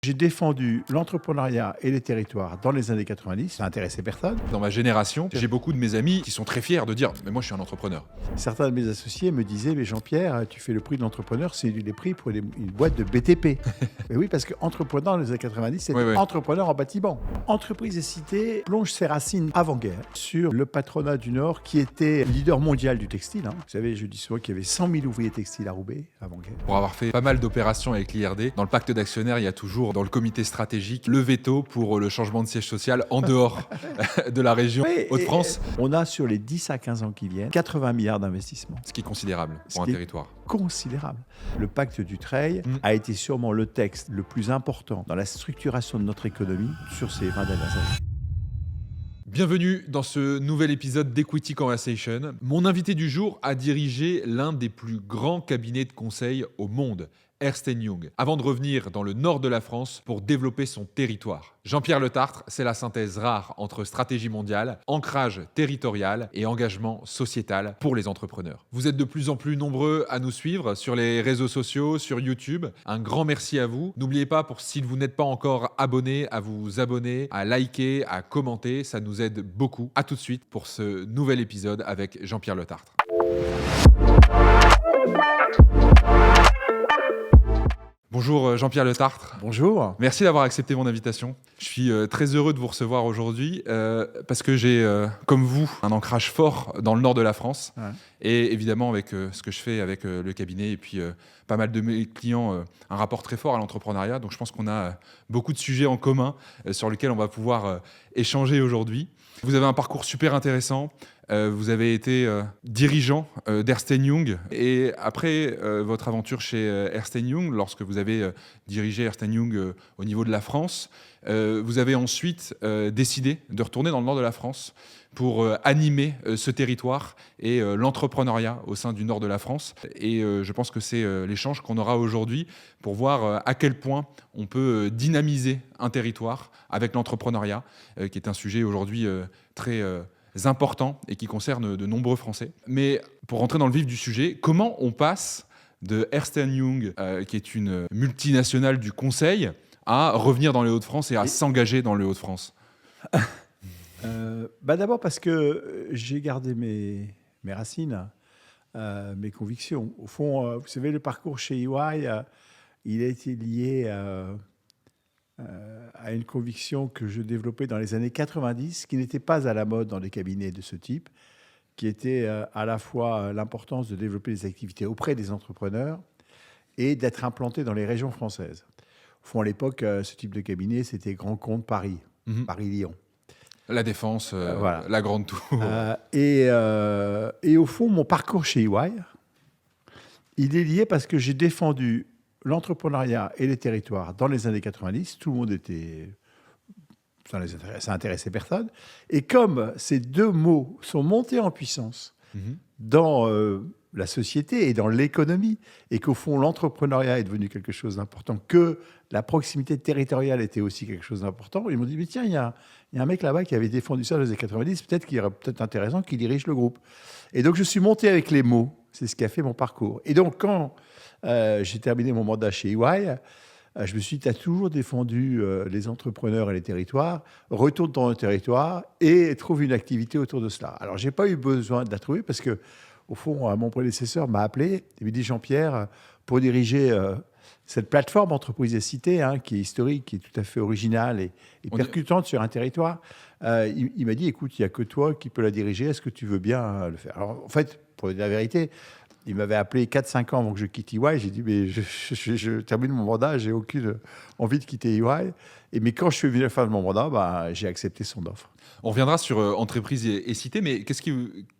J'ai défendu l'entrepreneuriat et les territoires dans les années 90, ça n'intéressait personne. Dans ma génération, j'ai beaucoup de mes amis qui sont très fiers de dire « mais moi je suis un entrepreneur ». Certains de mes associés me disaient « mais Jean-Pierre, tu fais le prix de l'entrepreneur, c'est les prix pour une boîte de BTP ». Mais oui, parce qu'entrepreneur dans les années 90, c'était entrepreneur en bâtiment. Entreprise et Cité plonge ses racines avant-guerre sur le patronat du Nord qui était leader mondial du textile. Vous savez, je dis souvent qu'il y avait 100 000 ouvriers textiles à Roubaix avant-guerre. Pour avoir fait pas mal d'opérations avec l'IRD, dans le pacte d'actionnaires, il y a toujours dans le comité stratégique le veto pour le changement de siège social en dehors de la région Hauts-de-France. On a sur les 10 à 15 ans qui viennent 80 milliards d'investissements. Ce qui est considérable pour un territoire. Considérable. Le pacte Dutreil a été sûrement le texte le plus important dans la structuration de notre économie sur ces 20 dernières années. Bienvenue dans ce nouvel épisode d'Equity Conversation. Mon invité du jour a dirigé l'un des plus grands cabinets de conseil au monde, Ernst & Young, avant de revenir dans le nord de la France pour développer son territoire. Jean-Pierre Letartre, c'est la synthèse rare entre stratégie mondiale, ancrage territorial et engagement sociétal pour les entrepreneurs. Vous êtes de plus en plus nombreux à nous suivre sur les réseaux sociaux, sur YouTube. Un grand merci à vous. N'oubliez pas, si vous n'êtes pas encore abonné, à vous abonner, à liker, à commenter. Ça nous aide beaucoup. À tout de suite pour ce nouvel épisode avec Jean-Pierre Letartre. Bonjour Jean-Pierre Letartre. Bonjour. Merci d'avoir accepté mon invitation. Je suis très heureux de vous recevoir aujourd'hui parce que j'ai, comme vous, un ancrage fort dans le nord de la France. Ouais. Et évidemment, avec ce que je fais avec le cabinet et puis pas mal de mes clients, un rapport très fort à l'entrepreneuriat. Donc je pense qu'on a beaucoup de sujets en commun sur lesquels on va pouvoir échanger aujourd'hui. Vous avez un parcours super intéressant. Vous avez été dirigeant d'Ernst & Young et après votre aventure chez Ernst & Young, lorsque vous avez dirigé Ernst & Young au niveau de la France, vous avez ensuite décidé de retourner dans le nord de la France pour animer ce territoire et l'entrepreneuriat au sein du nord de la France. Et je pense que c'est l'échange qu'on aura aujourd'hui pour voir à quel point on peut dynamiser un territoire avec l'entrepreneuriat, qui est un sujet aujourd'hui très important et qui concerne de nombreux Français. Mais pour rentrer dans le vif du sujet, comment on passe de Ernst & Young, qui est une multinationale du conseil, à revenir dans les Hauts-de-France et à s'engager dans les Hauts-de-France? D'abord parce que j'ai gardé mes racines, mes convictions. Au fond, vous savez, le parcours chez EY, il a été lié à une conviction que je développais dans les années 90, qui n'était pas à la mode dans les cabinets de ce type, qui était à la fois l'importance de développer des activités auprès des entrepreneurs et d'être implanté dans les régions françaises. Au fond, à l'époque, ce type de cabinet, c'était Grand Compte Paris, Paris-Lyon. La Défense, voilà. La Grande Tour. Et au fond, mon parcours chez EY, il est lié parce que j'ai défendu l'entrepreneuriat et les territoires dans les années 90. Tout le monde était... Ça n'intéressait personne. Et comme ces deux mots sont montés en puissance dans la société et dans l'économie, et qu'au fond, l'entrepreneuriat est devenu quelque chose d'important, que la proximité territoriale était aussi quelque chose d'important, ils m'ont dit, mais tiens, il y a un mec là-bas qui avait défendu ça dans les années 90, peut-être qu'il serait peut-être intéressant qu'il dirige le groupe. Et donc, je suis monté avec les mots. C'est ce qui a fait mon parcours. Et donc, quand j'ai terminé mon mandat chez EY, je me suis dit, tu as toujours défendu les entrepreneurs et les territoires, retourne dans le territoire et trouve une activité autour de cela. Alors, je n'ai pas eu besoin de la trouver parce que, au fond, mon prédécesseur m'a appelé et m'a dit, Jean-Pierre, pour diriger cette plateforme Entreprise et Cité, qui est historique, qui est tout à fait originale et percutante sur un territoire, il m'a dit, écoute, il n'y a que toi qui peux la diriger, est-ce que tu veux bien le faire? Alors, en fait, pour dire la vérité, il m'avait appelé 4-5 ans avant que je quitte EY. J'ai dit, mais je termine mon mandat, j'ai aucune envie de quitter EY. Mais quand je suis venu à la fin de mon mandat, j'ai accepté son offre. On reviendra sur Entreprise et Cité, mais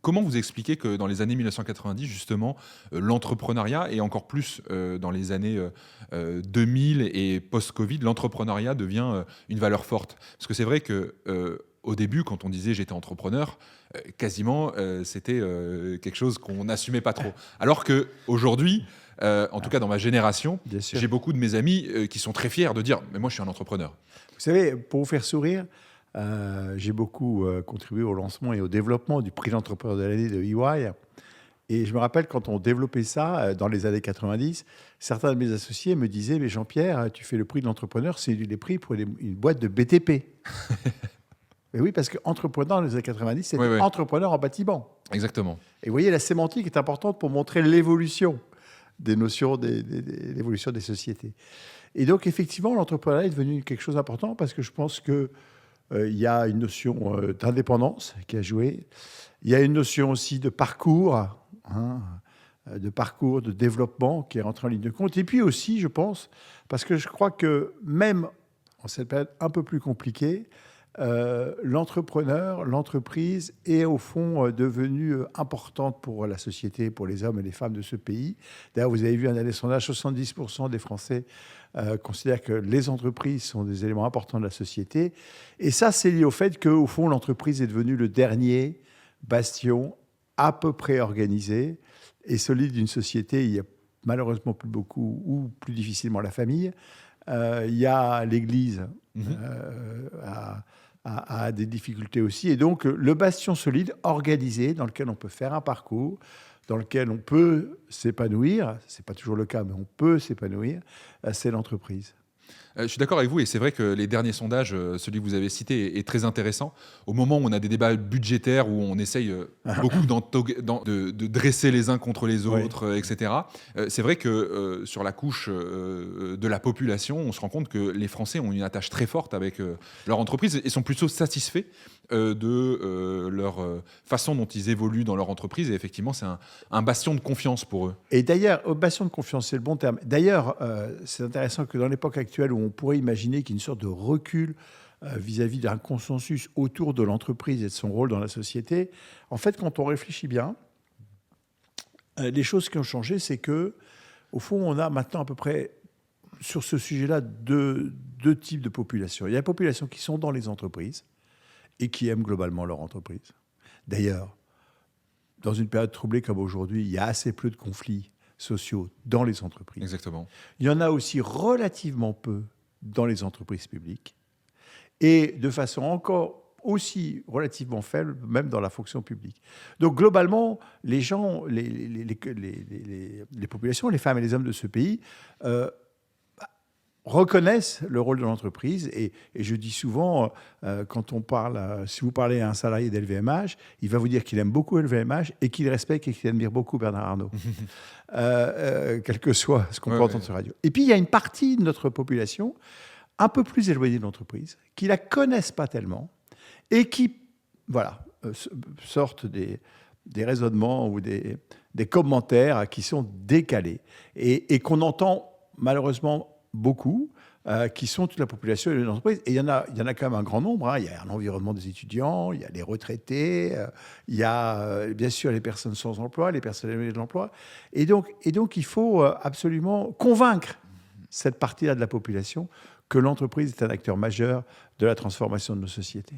comment vous expliquez que dans les années 1990, justement, l'entrepreneuriat, et encore plus dans les années 2000 et post-Covid, l'entrepreneuriat devient une valeur forte? Parce que c'est vrai que... au début, quand on disait j'étais entrepreneur, quasiment c'était quelque chose qu'on n'assumait pas trop. Alors qu'aujourd'hui, en tout cas dans ma génération, j'ai beaucoup de mes amis qui sont très fiers de dire « mais moi je suis un entrepreneur ». Vous savez, pour vous faire sourire, j'ai beaucoup contribué au lancement et au développement du prix d'entrepreneur de l'année de EY. Et je me rappelle quand on développait ça dans les années 90, certains de mes associés me disaient « Mais Jean-Pierre, tu fais le prix de l'entrepreneur, c'est les prix pour une boîte de BTP. » Mais oui, parce qu'entrepreneur dans les années 90, c'était entrepreneur en bâtiment. Exactement. Et vous voyez, la sémantique est importante pour montrer l'évolution des notions, l'évolution des sociétés. Et donc, effectivement, l'entrepreneuriat est devenu quelque chose d'important parce que je pense qu'il y a une notion d'indépendance qui a joué. Il y a une notion aussi de parcours, de développement qui est rentré en ligne de compte. Et puis aussi, je pense, parce que je crois que même en cette période un peu plus compliquée, l'entrepreneur, l'entreprise est au fond devenue importante pour la société, pour les hommes et les femmes de ce pays. D'ailleurs, vous avez vu un dernier sondage, 70% des Français considèrent que les entreprises sont des éléments importants de la société. Et ça, c'est lié au fait qu'au fond, l'entreprise est devenue le dernier bastion à peu près organisé et solide d'une société. Il y a malheureusement plus beaucoup, ou plus difficilement la famille. Il y a l'Église a des difficultés aussi. Et donc, le bastion solide, organisé, dans lequel on peut faire un parcours, dans lequel on peut s'épanouir, ce n'est pas toujours le cas, mais on peut s'épanouir, c'est l'entreprise. Je suis d'accord avec vous et c'est vrai que les derniers sondages, celui que vous avez cité, est très intéressant. Au moment où on a des débats budgétaires, où on essaye beaucoup de dresser les uns contre les autres, etc., c'est vrai que sur la couche de la population, on se rend compte que les Français ont une attache très forte avec leur entreprise et sont plutôt satisfaits de leur façon dont ils évoluent dans leur entreprise. Et effectivement, c'est un bastion de confiance pour eux. Et d'ailleurs, bastion de confiance, c'est le bon terme. D'ailleurs, c'est intéressant que dans l'époque actuelle où on pourrait imaginer qu'il y a une sorte de recul vis-à-vis d'un consensus autour de l'entreprise et de son rôle dans la société, en fait, quand on réfléchit bien, les choses qui ont changé, c'est que, au fond, on a maintenant à peu près, sur ce sujet-là, deux types de populations. Il y a les populations qui sont dans les entreprises et qui aiment globalement leur entreprise. D'ailleurs, dans une période troublée comme aujourd'hui, il y a assez peu de conflits sociaux dans les entreprises. Exactement. Il y en a aussi relativement peu dans les entreprises publiques et de façon encore aussi relativement faible, même dans la fonction publique. Donc globalement, les gens, les populations, les femmes et les hommes de ce pays reconnaissent le rôle de l'entreprise et je dis souvent, quand on parle, si vous parlez à un salarié d'LVMH, il va vous dire qu'il aime beaucoup LVMH et qu'il respecte et qu'il admire beaucoup Bernard Arnault, quel que soit ce qu'on peut entendre sur radio. Et puis il y a une partie de notre population un peu plus éloignée de l'entreprise, qui ne la connaissent pas tellement et qui, sortent des raisonnements ou des commentaires qui sont décalés et qu'on entend malheureusement beaucoup, qui sont toute la population de l'entreprise. Et il y en a quand même un grand nombre. Il y a l'environnement des étudiants, il y a les retraités, il y a bien sûr les personnes sans emploi, les personnes éloignées de l'emploi. Et donc, il faut absolument convaincre cette partie-là de la population que l'entreprise est un acteur majeur de la transformation de nos sociétés.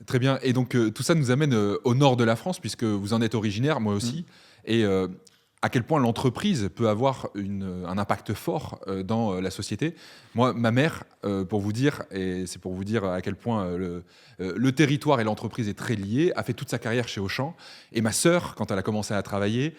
Très bien. Et donc, tout ça nous amène au nord de la France, puisque vous en êtes originaire, moi aussi. Et à quel point l'entreprise peut avoir un impact fort dans la société. Moi, ma mère, pour vous dire, et c'est pour vous dire à quel point le territoire et l'entreprise est très lié, a fait toute sa carrière chez Auchan. Et ma sœur, quand elle a commencé à travailler,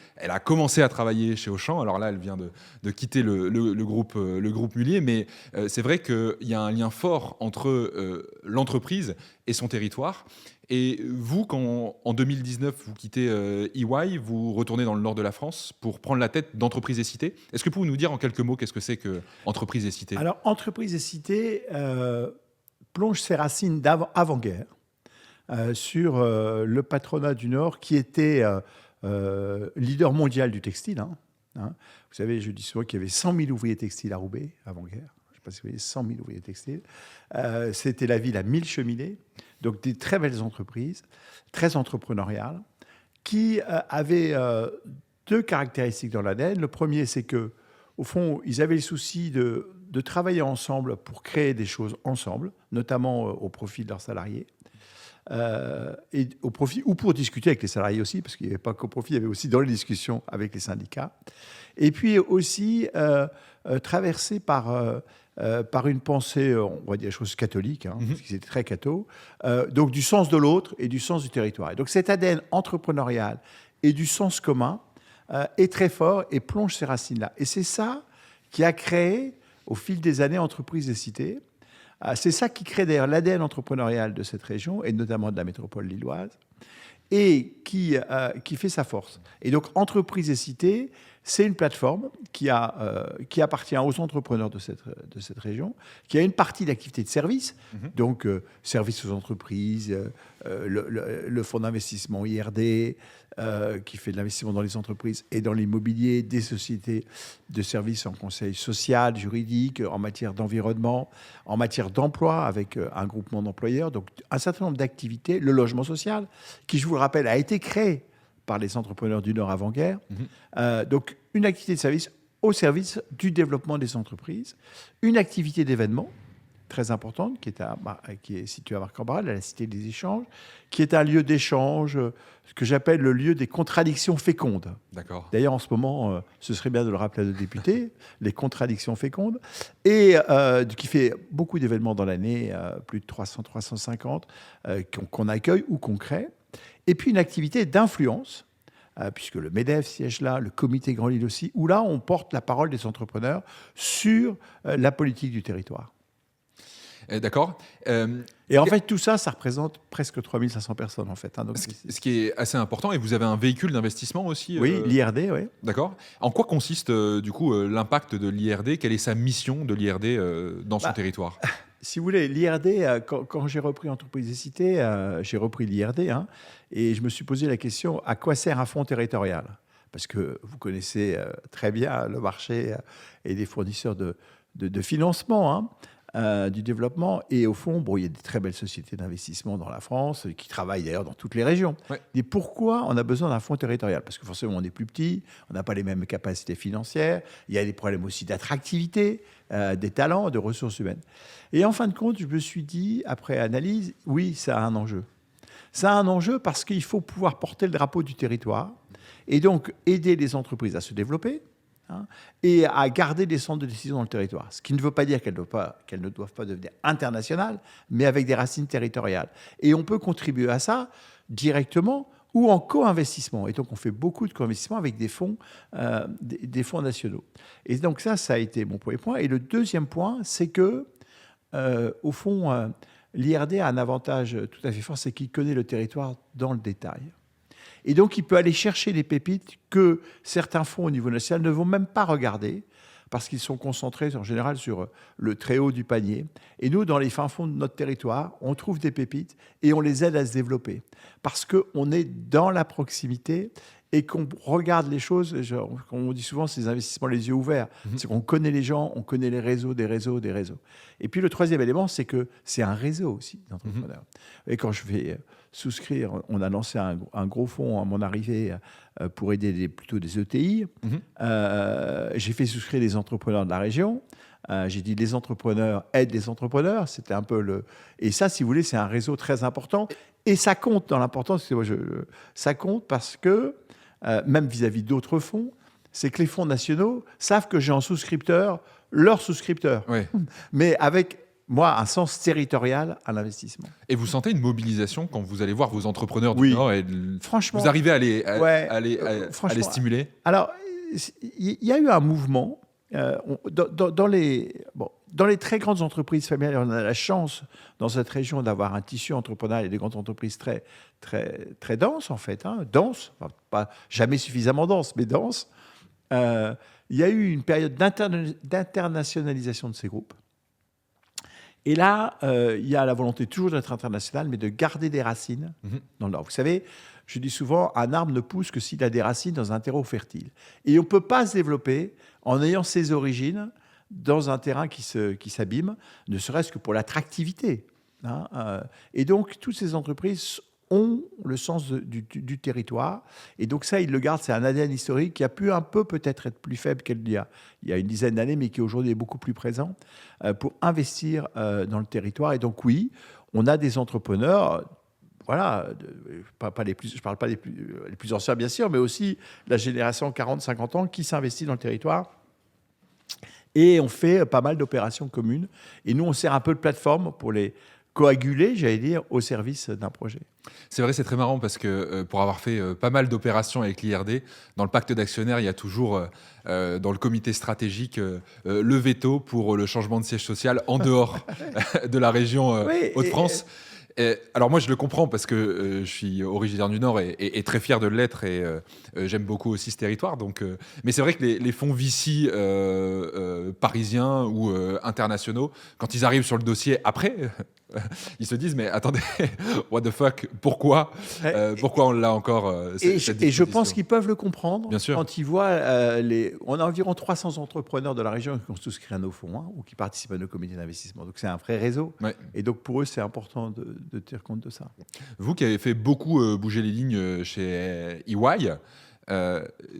chez Auchan. Alors là, elle vient de quitter le groupe Mullier, mais c'est vrai qu'il y a un lien fort entre l'entreprise et son territoire. Et vous, quand en 2019, vous quittez EY, vous retournez dans le nord de la France pour prendre la tête d'Entreprise et Cité. Est-ce que vous pouvez nous dire en quelques mots qu'est-ce que c'est que Entreprise et Cité ? Alors, Entreprise et Cité plonge ses racines d'avant-guerre sur le patronat du Nord qui était leader mondial du textile. Vous savez, je dis souvent qu'il y avait 100 000 ouvriers textiles à Roubaix avant-guerre. Je ne sais pas si vous voyez, 100 000 ouvriers textiles. C'était la ville à 1000 cheminées. Donc des très belles entreprises, très entrepreneuriales, qui avaient deux caractéristiques dans l'ADN. Le premier, c'est que, au fond, ils avaient le souci de travailler ensemble pour créer des choses ensemble, notamment au profit de leurs salariés, et au profit, ou pour discuter avec les salariés aussi, parce qu'il n'y avait pas qu'au profit, il y avait aussi dans les discussions avec les syndicats. Et puis aussi traversé par une pensée, on va dire des choses catholiques, parce qu'ils étaient très cathos, donc du sens de l'autre et du sens du territoire. Et donc cet ADN entrepreneurial et du sens commun est très fort et plonge ses racines là. Et c'est ça qui a créé, au fil des années, Entreprises et Cités. C'est ça qui crée d'ailleurs l'ADN entrepreneurial de cette région, et notamment de la métropole lilloise, et qui fait sa force. Et donc, Entreprises et Cités, c'est une plateforme qui appartient aux entrepreneurs de cette région, qui a une partie d'activité de service, donc service aux entreprises, le fonds d'investissement IRD, qui fait de l'investissement dans les entreprises et dans l'immobilier, des sociétés de services en conseil social, juridique, en matière d'environnement, en matière d'emploi, avec un groupement d'employeurs, donc un certain nombre d'activités, le logement social, qui, je vous le rappelle, a été créé par les entrepreneurs du Nord avant-guerre. Donc, une activité de service au service du développement des entreprises, une activité d'événement très importante qui est située à Marc-en-Barœul, à la Cité des Échanges, qui est un lieu d'échange, ce que j'appelle le lieu des contradictions fécondes. D'accord. D'ailleurs, en ce moment, ce serait bien de le rappeler à nos députés, les contradictions fécondes, et qui fait beaucoup d'événements dans l'année, plus de 300, 350, qu'on accueille ou qu'on crée. Et puis une activité d'influence, puisque le MEDEF siège là, le comité Grand Lille aussi, où là, on porte la parole des entrepreneurs sur la politique du territoire. D'accord. Et en fait, tout ça, ça représente presque 3500 personnes, en fait. Donc, ce qui est assez important, et vous avez un véhicule d'investissement aussi. Oui, l'IRD, oui. D'accord. En quoi consiste, du coup, l'impact de l'IRD? Quelle est sa mission de l'IRD dans son territoire? Si vous voulez, l'IRD, quand j'ai repris Entreprises et Cités, j'ai repris l'IRD, et je me suis posé la question, à quoi sert un fonds territorial? Parce que vous connaissez très bien le marché et les fournisseurs de financement, du développement. Et au fond, il y a des très belles sociétés d'investissement dans la France, qui travaillent d'ailleurs dans toutes les régions. Ouais. Et pourquoi on a besoin d'un fonds territorial? Parce que forcément, on est plus petit, on n'a pas les mêmes capacités financières, il y a des problèmes aussi d'attractivité, des talents, de ressources humaines. Et en fin de compte, je me suis dit, après analyse, oui, ça a un enjeu. Ça a un enjeu parce qu'il faut pouvoir porter le drapeau du territoire et donc aider les entreprises à se développer, et à garder des centres de décision dans le territoire. Ce qui ne veut pas dire qu'elles ne doivent pas devenir internationales, mais avec des racines territoriales. Et on peut contribuer à ça directement ou en co-investissement. Et donc, on fait beaucoup de co-investissement avec des fonds nationaux. Et donc, ça a été mon premier point. Et le deuxième point, c'est que, au fond, l'IRD a un avantage tout à fait fort, c'est qu'il connaît le territoire dans le détail. Et donc, il peut aller chercher des pépites que certains fonds au niveau national ne vont même pas regarder parce qu'ils sont concentrés en général sur le très haut du panier. Et nous, dans les fins fonds de notre territoire, on trouve des pépites et on les aide à se développer parce qu'on est dans la proximité et qu'on regarde les choses, on dit souvent, c'est des investissements les yeux ouverts. C'est qu'on connaît les gens, on connaît les réseaux, des réseaux. Et puis le troisième élément, c'est que c'est un réseau aussi d'entrepreneurs. Et quand je vais souscrire, on a lancé un gros fonds à mon arrivée pour aider plutôt des ETI. J'ai fait souscrire les entrepreneurs de la région. J'ai dit les entrepreneurs aident les entrepreneurs. C'était un peu Et ça, si vous voulez, c'est un réseau très important. Et ça compte dans l'importance. Ça compte parce que, même vis-à-vis d'autres fonds, c'est que les fonds nationaux savent que j'ai en souscripteur leurs souscripteurs. Oui. Mais avec, moi, un sens territorial à l'investissement. Et vous sentez une mobilisation quand vous allez voir vos entrepreneurs du Nord et franchement, vous arrivez à les stimuler? Alors, il y a eu un mouvement. Dans les très grandes entreprises familiales, on a la chance dans cette région d'avoir un tissu entrepreneurial et des grandes entreprises très, très, très dense, en fait. Dense, enfin, pas jamais suffisamment dense, mais dense. Il y a eu une période d'internationalisation de ces groupes. Et là, il y a la volonté toujours d'être international, mais de garder des racines dans le Nord. Vous savez, je dis souvent, un arbre ne pousse que s'il a des racines dans un terreau fertile. Et on ne peut pas se développer en ayant ses origines dans un terrain qui s'abîme, ne serait-ce que pour l'attractivité. Et donc, toutes ces entreprises ont le sens du territoire. Et donc ça, ils le gardent. C'est un ADN historique qui a pu un peu peut-être être plus faible qu'il y a une dizaine d'années, mais qui aujourd'hui est beaucoup plus présent pour investir dans le territoire. Et donc oui, on a des entrepreneurs... Voilà, je ne parle pas les plus anciens, bien sûr, mais aussi la génération 40-50 ans qui s'investit dans le territoire. Et on fait pas mal d'opérations communes. Et nous, on sert un peu de plateforme pour les coagulés, j'allais dire, au service d'un projet. C'est vrai, c'est très marrant parce que pour avoir fait pas mal d'opérations avec l'IRD, dans le pacte d'actionnaires, il y a toujours dans le comité stratégique le veto pour le changement de siège social en dehors de la région Oui, Hauts-de-France. Alors moi, je le comprends parce que je suis originaire du Nord et très fier de l'être et j'aime beaucoup aussi ce territoire. Donc, mais c'est vrai que les fonds Vici parisiens ou internationaux, quand ils arrivent sur le dossier après, ils se disent mais attendez, what the fuck, pourquoi on l'a encore et je pense qu'ils peuvent le comprendre. Bien sûr. Quand ils voient on a environ 300 entrepreneurs de la région qui ont souscrit à nos fonds ou qui participent à nos comités d'investissement. Donc c'est un vrai réseau. Ouais. Et donc pour eux, c'est important de tenir compte de ça. Vous qui avez fait beaucoup bouger les lignes chez EY,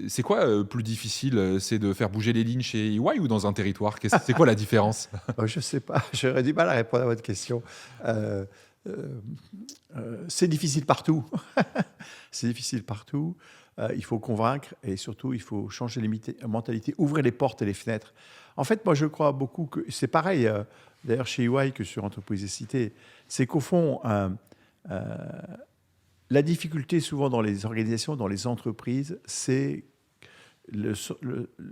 c'est quoi plus difficile? C'est de faire bouger les lignes chez EY ou dans un territoire? C'est quoi la différence? Je ne sais pas, j'aurais du mal à répondre à votre question. C'est difficile partout. C'est difficile partout. Il faut convaincre et surtout, il faut changer les mentalités, ouvrir les portes et les fenêtres. En fait, moi, je crois beaucoup que c'est pareil, d'ailleurs, chez EY que sur Entreprises et Cités, c'est qu'au fond, la difficulté souvent dans les organisations, dans les entreprises, c'est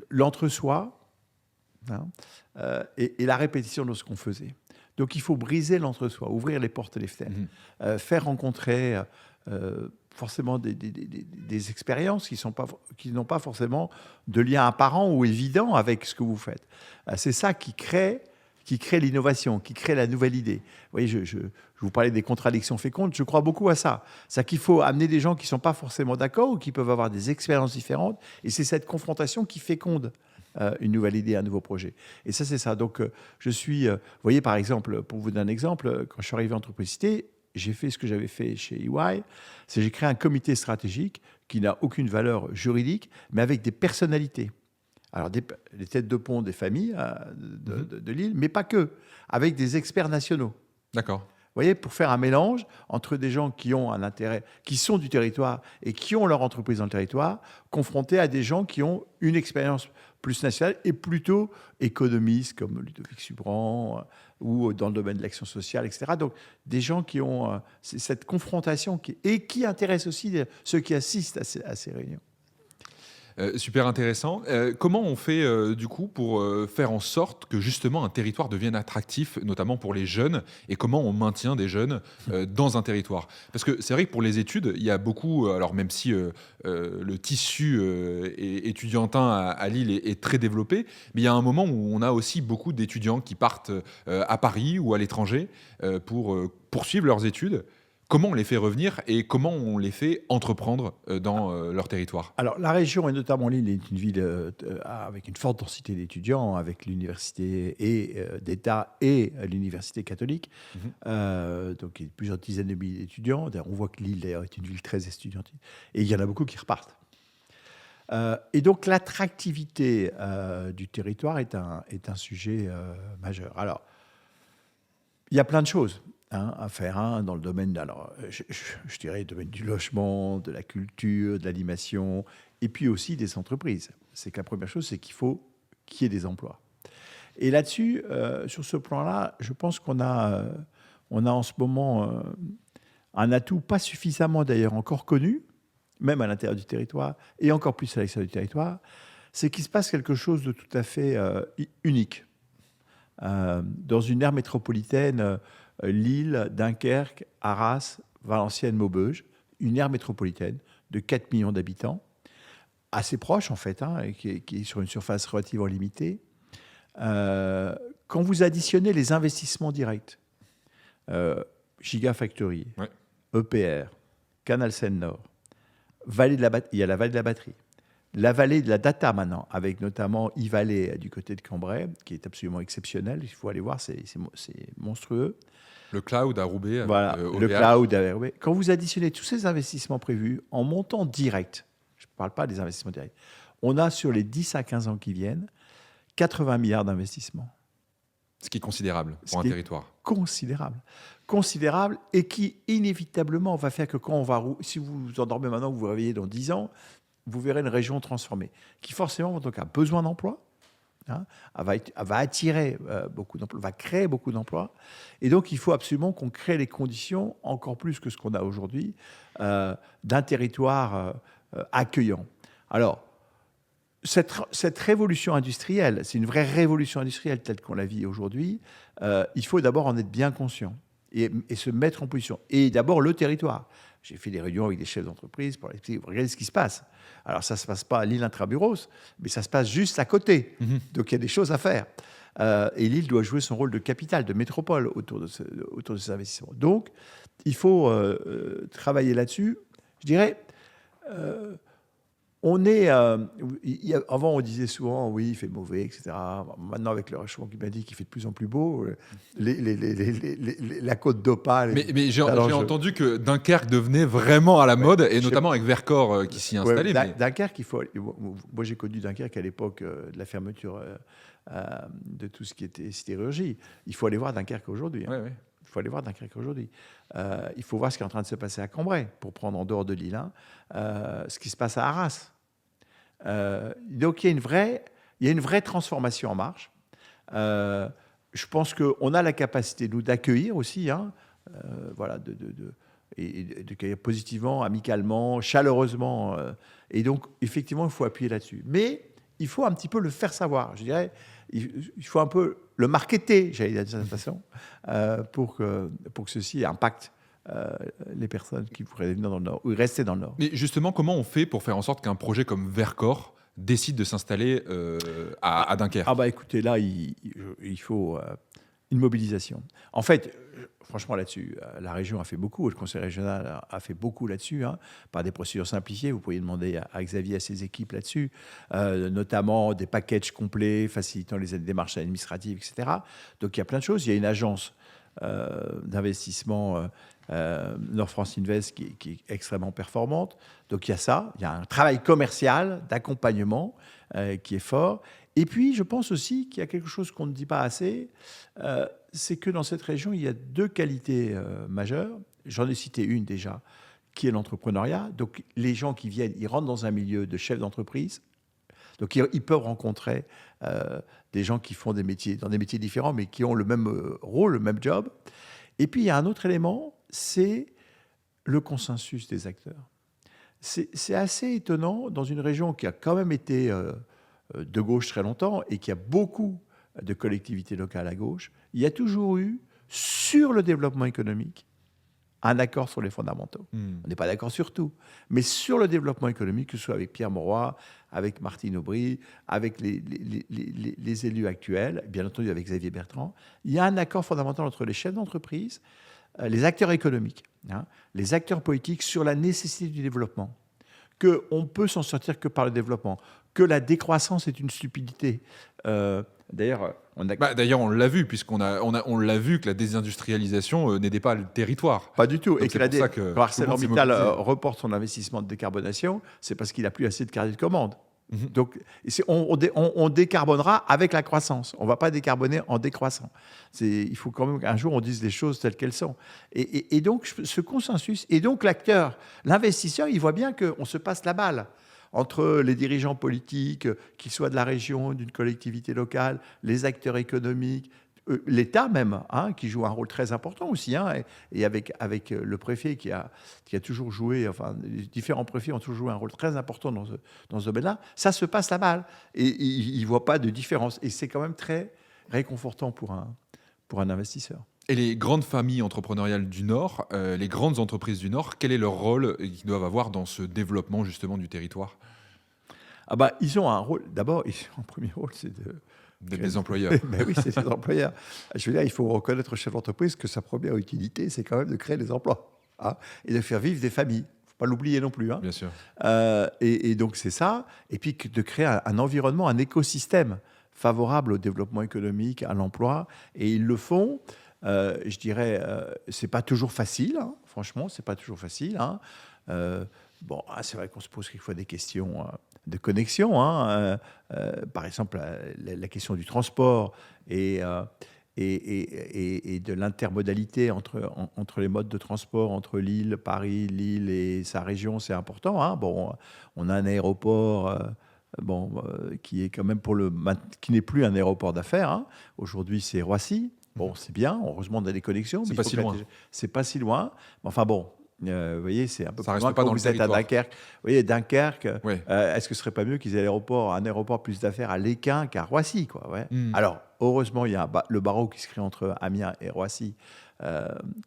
l'entre-soi et la répétition de ce qu'on faisait. Donc il faut briser l'entre-soi, ouvrir les portes et les fenêtres, faire rencontrer forcément des expériences qui n'ont pas forcément de lien apparent ou évident avec ce que vous faites. C'est ça qui crée l'innovation, qui crée la nouvelle idée. Vous voyez, je vous parlais des contradictions fécondes, je crois beaucoup à ça. C'est qu'il faut amener des gens qui ne sont pas forcément d'accord ou qui peuvent avoir des expériences différentes, et c'est cette confrontation qui féconde une nouvelle idée, un nouveau projet. Et ça, c'est ça. Donc, vous voyez, par exemple, pour vous donner un exemple, quand je suis arrivé en Entreprises Cité, j'ai fait ce que j'avais fait chez EY, c'est j'ai créé un comité stratégique qui n'a aucune valeur juridique, mais avec des personnalités. Alors, les têtes de pont des familles de Lille, mais pas que, avec des experts nationaux. D'accord. Vous voyez, pour faire un mélange entre des gens qui ont un intérêt, qui sont du territoire et qui ont leur entreprise dans le territoire, confrontés à des gens qui ont une expérience plus nationale et plutôt économistes, comme Ludovic Subran, ou dans le domaine de l'action sociale, etc. Donc, des gens qui ont cette confrontation qui intéresse aussi ceux qui assistent à ces réunions. Super intéressant. Comment on fait du coup pour faire en sorte que justement un territoire devienne attractif, notamment pour les jeunes, et comment on maintient des jeunes dans un territoire? Parce que c'est vrai que pour les études, il y a beaucoup, alors même si le tissu étudiantin à Lille est très développé, mais il y a un moment où on a aussi beaucoup d'étudiants qui partent à Paris ou à l'étranger pour poursuivre leurs études. Comment on les fait revenir et comment on les fait entreprendre dans leur territoire? Alors, la région, et notamment Lille, est une ville avec une forte densité d'étudiants, avec l'université d'État et l'université catholique. Donc, il y a plusieurs dizaines de milliers d'étudiants. D'ailleurs, on voit que Lille, d'ailleurs, est une ville très estudiantine. Et il y en a beaucoup qui repartent. Et donc, l'attractivité du territoire est un sujet majeur. Alors, il y a plein de choses à faire dans le domaine, je dirais, le domaine du logement, de la culture, de l'animation, et puis aussi des entreprises. C'est que la première chose, c'est qu'il faut qu'il y ait des emplois. Et là-dessus, sur ce plan-là, je pense qu'on a en ce moment un atout pas suffisamment d'ailleurs encore connu, même à l'intérieur du territoire, et encore plus à l'extérieur du territoire, c'est qu'il se passe quelque chose de tout à fait unique. Dans une aire métropolitaine, Lille, Dunkerque, Arras, Valenciennes, Maubeuge, une aire métropolitaine de 4 millions d'habitants, assez proche en fait, et qui est sur une surface relativement limitée. Quand vous additionnez les investissements directs, Gigafactory, EPR, Canal Seine-Nord, il y a la vallée de la batterie, la vallée de la data maintenant, avec notamment e-Valley du côté de Cambrai, qui est absolument exceptionnel. Il faut aller voir, c'est monstrueux. Le cloud à Roubaix. Voilà, le cloud à Roubaix. Quand vous additionnez tous ces investissements prévus en montant direct, je ne parle pas des investissements directs, on a sur les 10 à 15 ans qui viennent 80 milliards d'investissements. Ce qui est considérable pour un territoire. Considérable et qui inévitablement va faire que si vous vous endormez maintenant, vous vous réveillez dans 10 ans, vous verrez une région transformée qui forcément donc a besoin d'emplois, hein. Elle va attirer beaucoup d'emplois, va créer beaucoup d'emplois. Et donc, il faut absolument qu'on crée les conditions, encore plus que ce qu'on a aujourd'hui, d'un territoire accueillant. Alors, cette révolution industrielle, c'est une vraie révolution industrielle telle qu'on la vit aujourd'hui, il faut d'abord en être bien conscient et se mettre en position. Et d'abord, le territoire. J'ai fait des réunions avec des chefs d'entreprise pour expliquer, regardez ce qui se passe. Alors, ça ne se passe pas à Lille Intramuros, mais ça se passe juste à côté. Donc, il y a des choses à faire. Et Lille doit jouer son rôle de capitale, de métropole autour de ces investissements. Donc, il faut travailler là-dessus. Je dirais, avant, on disait souvent, oui, il fait mauvais, etc. Maintenant, avec le réchauffement climatique, il fait de plus en plus beau. La côte d'Opale. Mais j'ai entendu que Dunkerque devenait vraiment à la mode, et notamment avec Vercors qui s'y installait. Dunkerque, moi, j'ai connu Dunkerque à l'époque de la fermeture de tout ce qui était sidérurgie. Il faut aller voir Dunkerque aujourd'hui. Hein. Ouais. Il faut aller voir Dunkerque aujourd'hui. Il faut voir ce qui est en train de se passer à Cambrai, pour prendre en dehors de Lille, ce qui se passe à Arras. Donc, il y a une vraie transformation en marche. Je pense qu'on a la capacité, nous, d'accueillir aussi, voilà, et d'accueillir positivement, amicalement, chaleureusement. Et donc, effectivement, il faut appuyer là-dessus. Mais il faut un petit peu le faire savoir. Je dirais, il faut un peu le marketer, j'allais dire de cette façon, pour que ceci impacte les personnes qui pourraient venir dans le Nord ou rester dans le Nord. Mais justement, comment on fait pour faire en sorte qu'un projet comme Vercors décide de s'installer à Dunkerque ? Écoutez, là, il faut une mobilisation. En fait, franchement, là-dessus, la région a fait beaucoup, le conseil régional a fait beaucoup là-dessus, par des procédures simplifiées. Vous pourriez demander à Xavier, à ses équipes là-dessus, notamment des packages complets, facilitant les démarches administratives, etc. Donc, il y a plein de choses. Il y a une agence d'investissement Nord France Invest qui est extrêmement performante. Donc il y a ça, il y a un travail commercial d'accompagnement qui est fort. Et puis je pense aussi qu'il y a quelque chose qu'on ne dit pas assez, c'est que dans cette région, il y a deux qualités majeures. J'en ai cité une déjà, qui est l'entrepreneuriat. Donc les gens qui viennent, ils rentrent dans un milieu de chefs d'entreprise. Donc ils peuvent rencontrer des gens qui font des métiers, dans des métiers différents, mais qui ont le même rôle, le même job. Et puis il y a un autre élément, c'est le consensus des acteurs. C'est assez étonnant dans une région qui a quand même été de gauche très longtemps et qui a beaucoup de collectivités locales à gauche. Il y a toujours eu, sur le développement économique, un accord sur les fondamentaux. On n'est pas d'accord sur tout, mais sur le développement économique, que ce soit avec Pierre Mauroy, avec Martine Aubry, avec les élus actuels, bien entendu avec Xavier Bertrand, il y a un accord fondamental entre les chefs d'entreprise, les acteurs économiques, les acteurs politiques sur la nécessité du développement, qu'on peut s'en sortir que par le développement, que la décroissance est une stupidité. D'ailleurs, on l'a vu, puisqu'on on l'a vu que la désindustrialisation n'aidait pas le territoire. Pas du tout. Donc et que ArcelorMittal reporte son investissement de décarbonation, c'est parce qu'il n'a plus assez de carnet de commandes. Donc, on décarbonera avec la croissance. On ne va pas décarboner en décroissant. Il faut quand même qu'un jour, on dise les choses telles qu'elles sont. Et donc, ce consensus, et donc l'acteur, l'investisseur, il voit bien qu'on se passe la balle entre les dirigeants politiques, qu'ils soient de la région, d'une collectivité locale, les acteurs économiques, l'État même, qui joue un rôle très important aussi, et avec le préfet qui a toujours joué, enfin, les différents préfets ont toujours joué un rôle très important dans ce domaine-là, ça se passe la balle. Et ils ne voient pas de différence. Et c'est quand même très réconfortant pour un investisseur. Et les grandes familles entrepreneuriales du Nord, les grandes entreprises du Nord, quel est leur rôle qu'ils doivent avoir dans ce développement justement du territoire ? Ils ont un rôle, d'abord, leur premier rôle, c'est d'être des employeurs. Ben oui, c'est des employeurs. Je veux dire, il faut reconnaître au chef d'entreprise que sa première utilité, c'est quand même de créer des emplois et de faire vivre des familles. Il ne faut pas l'oublier non plus. Bien sûr. Et donc, c'est ça. Et puis, de créer un environnement, un écosystème favorable au développement économique, à l'emploi. Et ils le font. Je dirais, c'est pas toujours facile. Franchement, c'est pas toujours facile. C'est vrai qu'on se pose quelquefois des questions de connexion. Par exemple, la question du transport et de l'intermodalité entre les modes de transport, entre Paris, Lille et sa région, c'est important. On a un aéroport qui est quand même qui n'est plus un aéroport d'affaires. Hein. Aujourd'hui, c'est Roissy. Bon, c'est bien. Heureusement, on a des connexions. C'est pas si loin. C'est pas si loin. Mais enfin bon. Vous voyez, c'est un peu ça plus loin quand dans vous êtes à Dunkerque. Vous voyez, Dunkerque, ouais. Est-ce que ce serait pas mieux qu'ils aient un aéroport plus d'affaires à Léquin qu'à Roissy, quoi, ouais. Alors, heureusement, il y a le barreau qui se crée entre Amiens et Roissy,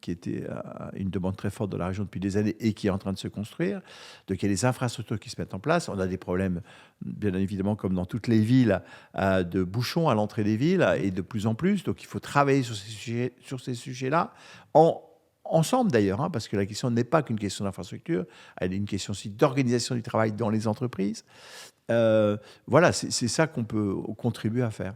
qui était une demande très forte de la région depuis des années et qui est en train de se construire. Donc, il y a les infrastructures qui se mettent en place. On a des problèmes, bien évidemment, comme dans toutes les villes, de bouchons à l'entrée des villes et de plus en plus. Donc, il faut travailler sur ces sujets-là ensemble d'ailleurs, hein, parce que la question n'est pas qu'une question d'infrastructure, elle est une question aussi d'organisation du travail dans les entreprises. Voilà, c'est ça qu'on peut contribuer à faire.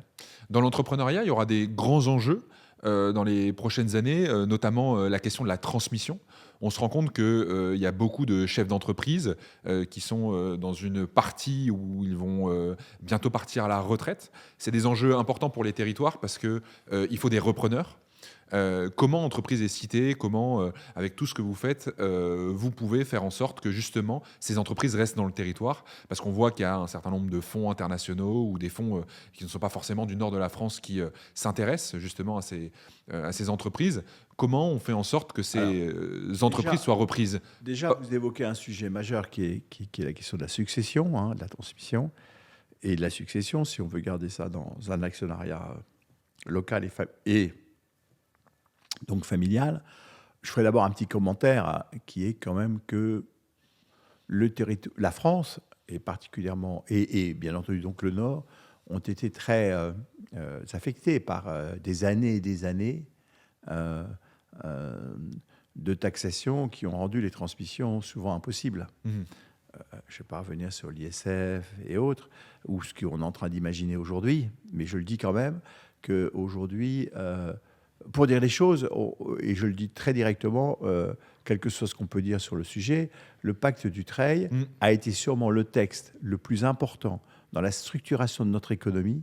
Dans l'entrepreneuriat, il y aura des grands enjeux dans les prochaines années, notamment la question de la transmission. On se rend compte qu'il y a beaucoup de chefs d'entreprise qui sont dans une partie où ils vont bientôt partir à la retraite. C'est des enjeux importants pour les territoires parce qu'il faut des repreneurs. Comment Entreprise est citée, comment, avec tout ce que vous faites, vous pouvez faire en sorte que justement ces entreprises restent dans le territoire, parce qu'on voit qu'il y a un certain nombre de fonds internationaux ou des fonds qui ne sont pas forcément du nord de la France qui s'intéressent justement à ces entreprises. Comment on fait en sorte que ces entreprises soient reprises? Déjà, vous évoquez un sujet majeur qui est la question de la succession, hein, de la transmission et de la succession, si on veut garder ça dans un actionnariat local et donc familial. Je ferai d'abord un petit commentaire qui est quand même que la France, et particulièrement, et bien entendu donc le Nord, ont été très affectés par des années et des années de taxation qui ont rendu les transmissions souvent impossibles. Je ne vais pas revenir sur l'ISF et autres, ou ce qu'on est en train d'imaginer aujourd'hui, mais je le dis quand même qu'aujourd'hui... pour dire les choses, et je le dis très directement, quel que soit ce qu'on peut dire sur le sujet, le pacte Dutreil a été sûrement le texte le plus important dans la structuration de notre économie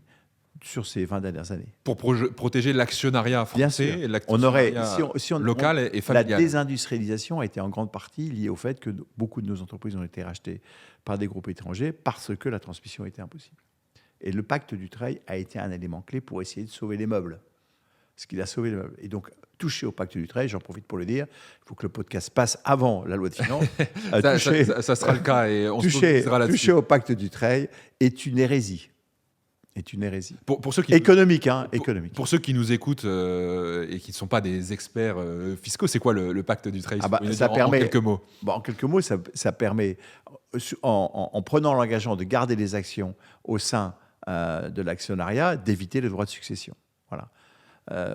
sur ces 20 dernières années. Pour protéger l'actionnariat français et l'actionnariat local et familial. La désindustrialisation a été en grande partie liée au fait que beaucoup de nos entreprises ont été rachetées par des groupes étrangers parce que la transmission était impossible. Et le pacte Dutreil a été un élément clé pour essayer de sauver les meubles. Ce qu'il a sauvé le meuble. Et donc, toucher au pacte Dutreil, j'en profite pour le dire, il faut que le podcast passe avant la loi de finances. Ça sera le cas et on se mobilisera là-dessus. Toucher au pacte Dutreil est une hérésie. Pour ceux qui économique. Pour ceux qui nous écoutent et qui ne sont pas des experts fiscaux, c'est quoi le pacte Dutreil? Ça permet, en quelques mots. En quelques mots, ça permet, en prenant l'engagement de garder les actions au sein de l'actionnariat, d'éviter les droits de succession. Voilà.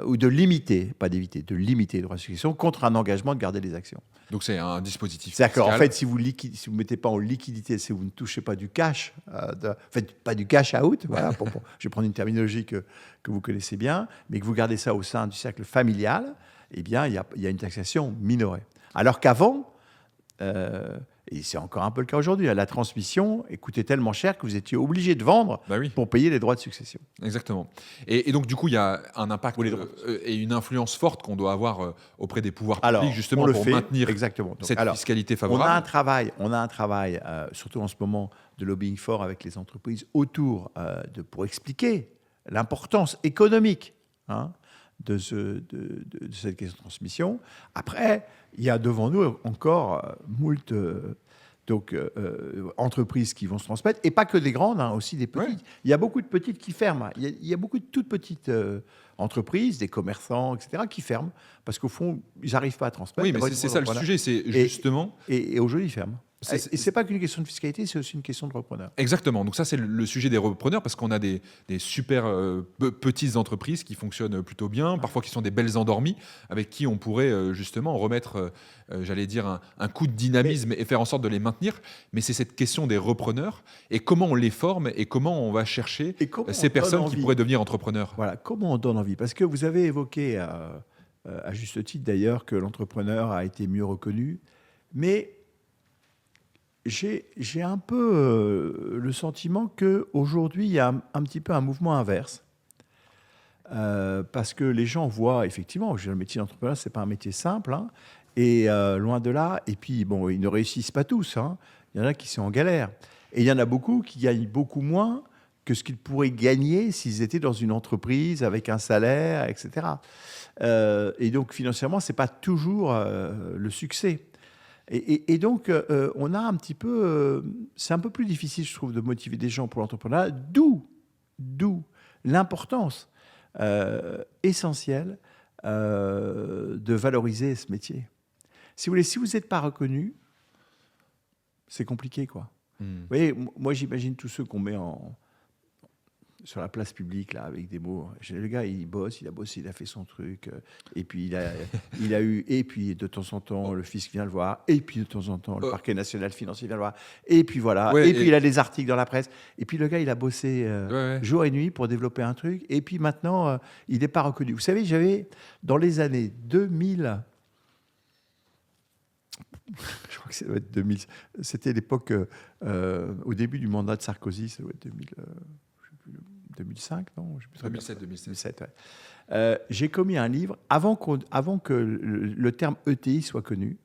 Ou de limiter, pas d'éviter, de limiter les droits de succession contre un engagement de garder les actions. Donc c'est un dispositif fiscal. C'est-à-dire qu'en fait, si vous ne mettez pas en liquidité, si vous ne touchez pas du cash, pas du cash out, voilà, je vais prendre une terminologie que vous connaissez bien, mais que vous gardez ça au sein du cercle familial, eh bien, il y a une taxation minorée. Alors qu'avant, et c'est encore un peu le cas aujourd'hui, la transmission coûtait tellement cher que vous étiez obligé de vendre pour payer les droits de succession. Exactement. Et donc, du coup, il y a un impact et une influence forte qu'on doit avoir auprès des pouvoirs publics, justement, pour maintenir cette fiscalité favorable. On a un travail, surtout en ce moment, de lobbying fort avec les entreprises autour pour expliquer l'importance économique de cette question de transmission. Après, il y a devant nous encore moult entreprises qui vont se transmettre, et pas que des grandes, aussi des petites. Il y a beaucoup de petites qui ferment. Il y a beaucoup de toutes petites entreprises, des commerçants, etc., qui ferment, parce qu'au fond, ils n'arrivent pas à transmettre. Oui, mais c'est ça le sujet, c'est justement... Et aujourd'hui, ils ferment. Et ce n'est pas qu'une question de fiscalité, c'est aussi une question de repreneurs. Exactement. Donc ça, c'est le sujet des repreneurs, parce qu'on a des super petites entreprises qui fonctionnent plutôt bien, parfois qui sont des belles endormies, avec qui on pourrait justement remettre, j'allais dire, un coup de dynamisme et faire en sorte de les maintenir. Mais c'est cette question des repreneurs et comment on les forme et comment on va chercher ces personnes qui pourraient devenir entrepreneurs. Voilà, comment on donne envie. Parce que vous avez évoqué, à juste titre d'ailleurs, que l'entrepreneur a été mieux reconnu. Mais... J'ai un peu le sentiment qu'aujourd'hui, il y a un petit peu un mouvement inverse. Parce que les gens voient, effectivement, le métier d'entrepreneur, ce n'est pas un métier simple, et loin de là. Et puis, bon, ils ne réussissent pas tous. Il y en a qui sont en galère. Et il y en a beaucoup qui gagnent beaucoup moins que ce qu'ils pourraient gagner s'ils étaient dans une entreprise avec un salaire, etc. Et donc, financièrement, ce n'est pas toujours le succès. Et donc, on a un petit peu... c'est un peu plus difficile, je trouve, de motiver des gens pour l'entrepreneuriat, d'où l'importance essentielle de valoriser ce métier. Si vous voulez, si vous n'êtes pas reconnu, c'est compliqué, quoi. Vous voyez, moi, j'imagine tous ceux qu'on met sur la place publique, là, avec des mots. Le gars, il bosse, il a bossé, il a fait son truc. Et puis, il a eu... Et puis, de temps en temps, le fisc vient le voir. Et puis, de temps en temps, le parquet national financier vient le voir. Et puis, voilà. Ouais, et puis, il a des articles dans la presse. Et puis, le gars, il a bossé jour et nuit pour développer un truc. Et puis, maintenant, il n'est pas reconnu. Vous savez, j'avais, dans les années 2000... Je crois que ça doit être 2000. C'était l'époque, au début du mandat de Sarkozy, ça doit être 2005, non, je sais plus très bien. 2007, ouais. J'ai commis un livre, avant que le terme ETI soit connu,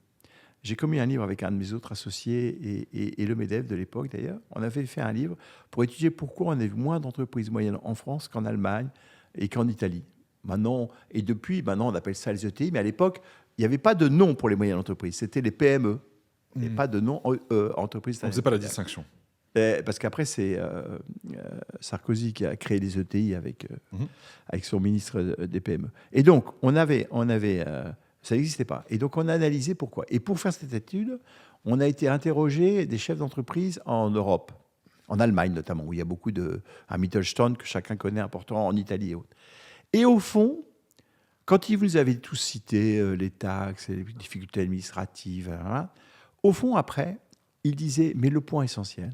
j'ai commis un livre avec un de mes autres associés et le MEDEF de l'époque d'ailleurs. On avait fait un livre pour étudier pourquoi on avait moins d'entreprises moyennes en France qu'en Allemagne et qu'en Italie. Maintenant, on appelle ça les ETI, mais à l'époque, il n'y avait pas de nom pour les moyennes entreprises, c'était les PME. Il n'y avait pas de nom entreprise. On ne faisait pas la distinction. Parce qu'après, c'est Sarkozy qui a créé les ETI avec son ministre des PME. Et donc, ça n'existait pas. Et donc, on a analysé pourquoi. Et pour faire cette étude, on a été interroger des chefs d'entreprise en Europe, en Allemagne notamment, où il y a beaucoup à Mittelstand, que chacun connaît, important, en Italie et autres. Et au fond, quand ils vous avaient tous cité les taxes, les difficultés administratives, au fond, après, ils disaient, mais le point essentiel,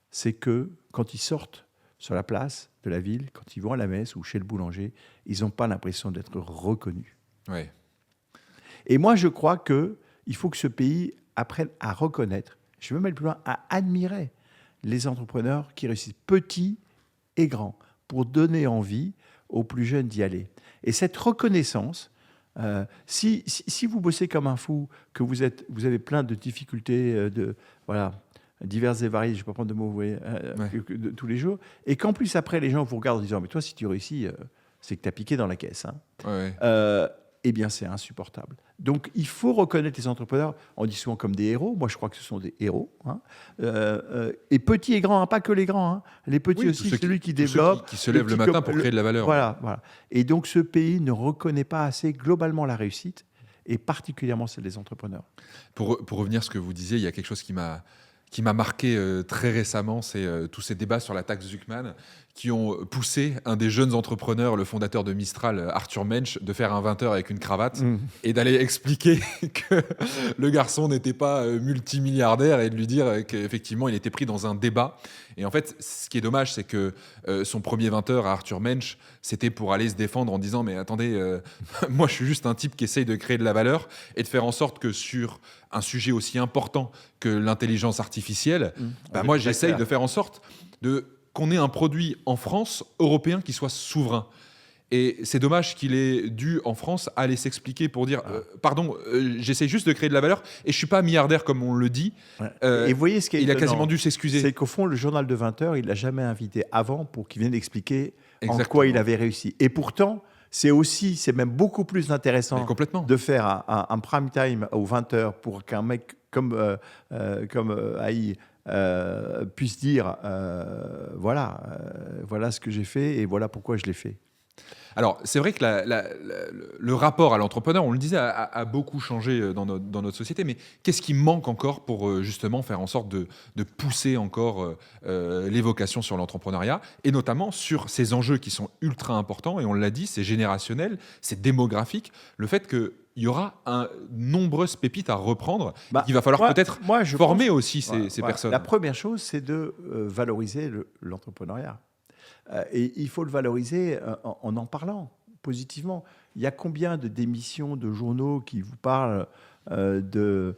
c'est que quand ils sortent sur la place de la ville, quand ils vont à la messe ou chez le boulanger, ils n'ont pas l'impression d'être reconnus. Ouais. Et moi, je crois qu'il faut que ce pays apprenne à reconnaître, je vais même aller plus loin, à admirer les entrepreneurs qui réussissent, petits et grands, pour donner envie aux plus jeunes d'y aller. Et cette reconnaissance, si vous bossez comme un fou, que vous avez plein de difficultés, diverses et variées, je ne vais pas prendre de mots, vous voyez, de tous les jours, et qu'en plus, après, les gens vous regardent en disant « mais toi, si tu réussis, c'est que tu as piqué dans la caisse. Hein. » Eh bien, c'est insupportable. Donc, il faut reconnaître les entrepreneurs, on dit souvent comme des héros. Moi, je crois que ce sont des héros. Hein. Et petits et grands, hein, pas que les grands. Hein. Les petits aussi, celui qui développe. Qui se lèvent le matin pour créer de la valeur. Voilà. Et donc, ce pays ne reconnaît pas assez globalement la réussite, et particulièrement celle des entrepreneurs. Pour revenir à ce que vous disiez, il y a quelque chose qui m'a marqué très récemment, c'est tous ces débats sur la taxe Zuckman qui ont poussé un des jeunes entrepreneurs, le fondateur de Mistral, Arthur Mensch, de faire un 20h avec une cravate et d'aller expliquer que le garçon n'était pas multimilliardaire et de lui dire qu'effectivement, il était pris dans un débat. Et en fait, ce qui est dommage, c'est que son premier 20h à Arthur Mensch, c'était pour aller se défendre en disant « mais attendez, moi je suis juste un type qui essaye de créer de la valeur et de faire en sorte que sur un sujet aussi important que l'intelligence artificielle, moi j'essaye de faire en sorte qu'on ait un produit en France, européen, qui soit souverain. » Et c'est dommage qu'il ait dû, en France, aller s'expliquer pour dire pardon, j'essaie juste de créer de la valeur et je ne suis pas milliardaire comme on le dit. Et vous voyez ce qui est il a quasiment dû s'excuser. C'est qu'au fond, le journal de 20h, il ne l'a jamais invité avant pour qu'il vienne expliquer en quoi il avait réussi. Et pourtant, c'est même beaucoup plus intéressant de faire un prime time aux 20h pour qu'un mec comme Haï puisse dire voilà ce que j'ai fait et voilà pourquoi je l'ai fait. Alors, c'est vrai que le rapport à l'entrepreneur, on le disait, a beaucoup changé dans notre société, mais qu'est-ce qui manque encore pour justement faire en sorte de pousser encore l'évocation sur l'entrepreneuriat, et notamment sur ces enjeux qui sont ultra importants, et on l'a dit, c'est générationnel, c'est démographique, le fait qu'il y aura nombreuses pépites à reprendre, qu'il va falloir peut-être former aussi ces personnes. La première chose, c'est de valoriser l'entrepreneuriat. Et il faut le valoriser en parlant positivement. Il y a combien d'émissions de journaux qui vous parlent de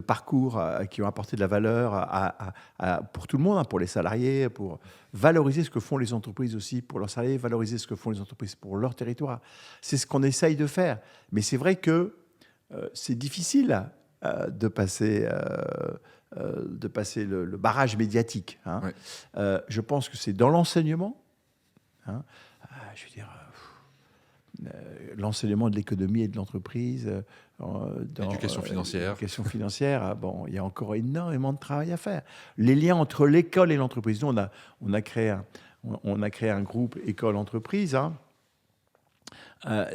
parcours qui ont apporté de la valeur pour tout le monde, hein, pour les salariés, pour valoriser ce que font les entreprises aussi pour leurs salariés, valoriser ce que font les entreprises pour leur territoire. C'est ce qu'on essaye de faire. Mais c'est vrai que c'est difficile de passer de passer le barrage médiatique. Hein. Ouais. Je pense que c'est dans l'enseignement. Hein. Je veux dire, l'enseignement de l'économie et de l'entreprise, L'éducation financière. L'éducation financière, bon, il y a encore énormément de travail à faire. Les liens entre l'école et l'entreprise. Nous, on a créé un groupe école-entreprise. Hein.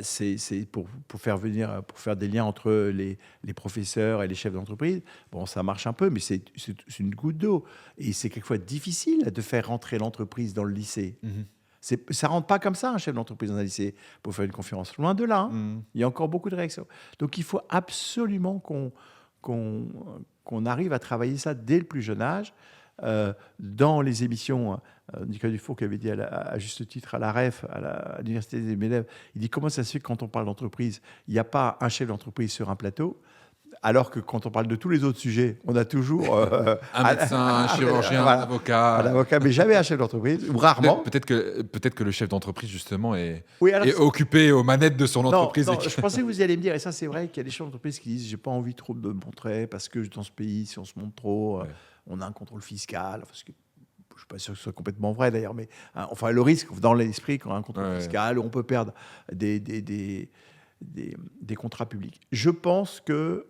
C'est pour faire des liens entre les professeurs et les chefs d'entreprise. Bon, ça marche un peu, mais c'est une goutte d'eau. Et c'est quelquefois difficile de faire rentrer l'entreprise dans le lycée. Ça ne rentre pas comme ça, un chef d'entreprise dans un lycée, pour faire une conférence. Loin de là, hein. Il y a encore beaucoup de réactions. Donc, il faut absolument qu'on arrive à travailler ça dès le plus jeune âge. Dans les émissions, Nicolas Dufour qui avait dit à juste titre à la REF, à l'Université des élèves, il dit comment ça se fait que quand on parle d'entreprise, il n'y a pas un chef d'entreprise sur un plateau, alors que quand on parle de tous les autres sujets, on a toujours un médecin, un chirurgien, un avocat, mais jamais un chef d'entreprise, ou rarement. Peut-être que le chef d'entreprise, justement, est occupé aux manettes de son entreprise. Non, je pensais que vous alliez me dire, et ça c'est vrai qu'il y a des chefs d'entreprise qui disent j'ai pas envie trop de me montrer, parce que dans ce pays, si on se montre trop, on a un contrôle fiscal. Parce que, je ne suis pas sûr que ce soit complètement vrai d'ailleurs, mais enfin le risque dans l'esprit qu'on a un contrôle fiscal, on peut perdre des contrats publics. Je pense que